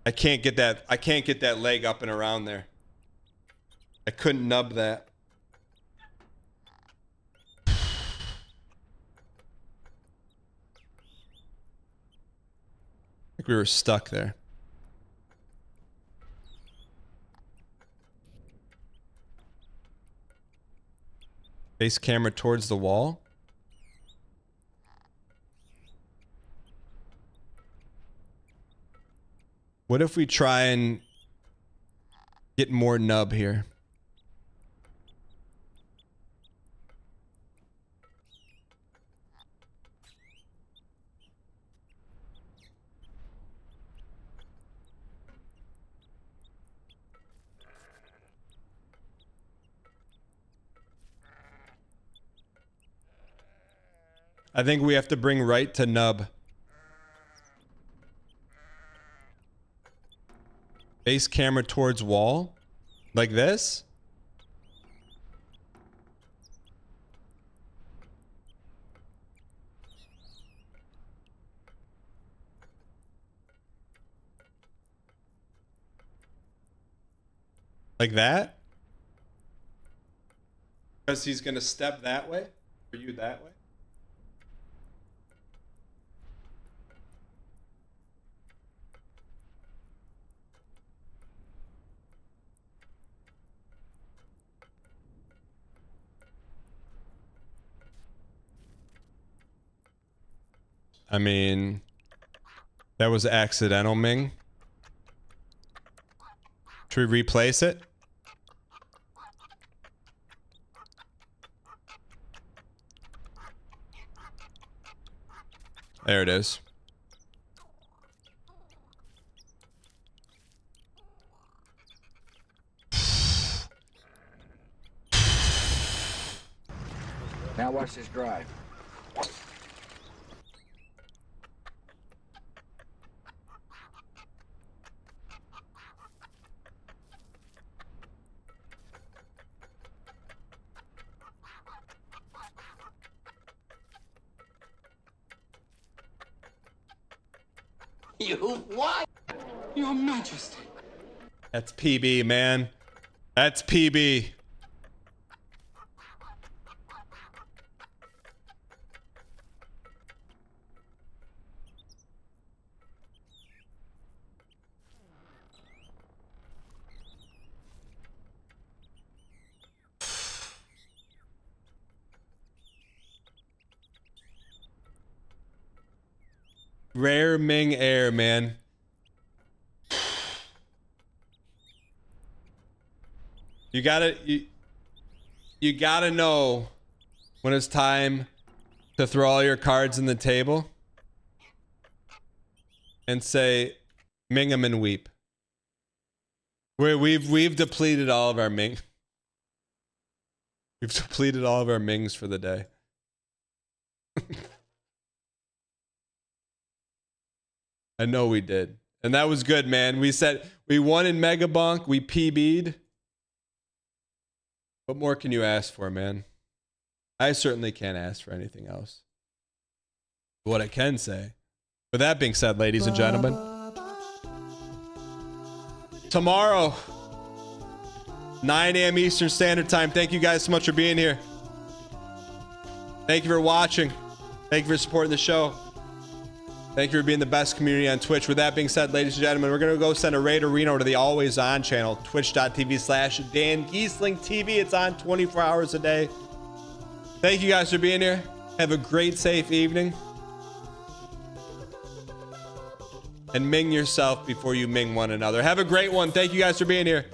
I can't get that leg up and around there. I couldn't nub that. I think we were stuck there. Face camera towards the wall. What if we try and get more nub here? I think we have to bring right to nub. Face camera towards wall. Like this? Like that? Because he's gonna step that way? Or you that way? I mean, that was accidental, Ming. Should we replace it? There it is. Now watch this drive. You what? Your Majesty. That's PB, man. That's PB. Rare Ming Air, man. You gotta know when it's time to throw all your cards in the table and say, Ming 'em and weep. We've depleted all of our Ming. We've depleted all of our Mings for the day. I know we did. And that was good, man. We won in Mega Bunk. We PB'd. What more can you ask for, man? I certainly can't ask for anything else. What I can say. With that being said, ladies and gentlemen, tomorrow, 9 a.m. Eastern Standard Time. Thank you guys so much for being here. Thank you for watching. Thank you for supporting the show. Thank you for being the best community on Twitch. With that being said, ladies and gentlemen, we're going to go send a raid Reno to the Always On channel, twitch.tv/DanGheesling TV. It's on 24 hours a day. Thank you guys for being here. Have a great, safe evening. And Ming yourself before you Ming one another. Have a great one. Thank you guys for being here.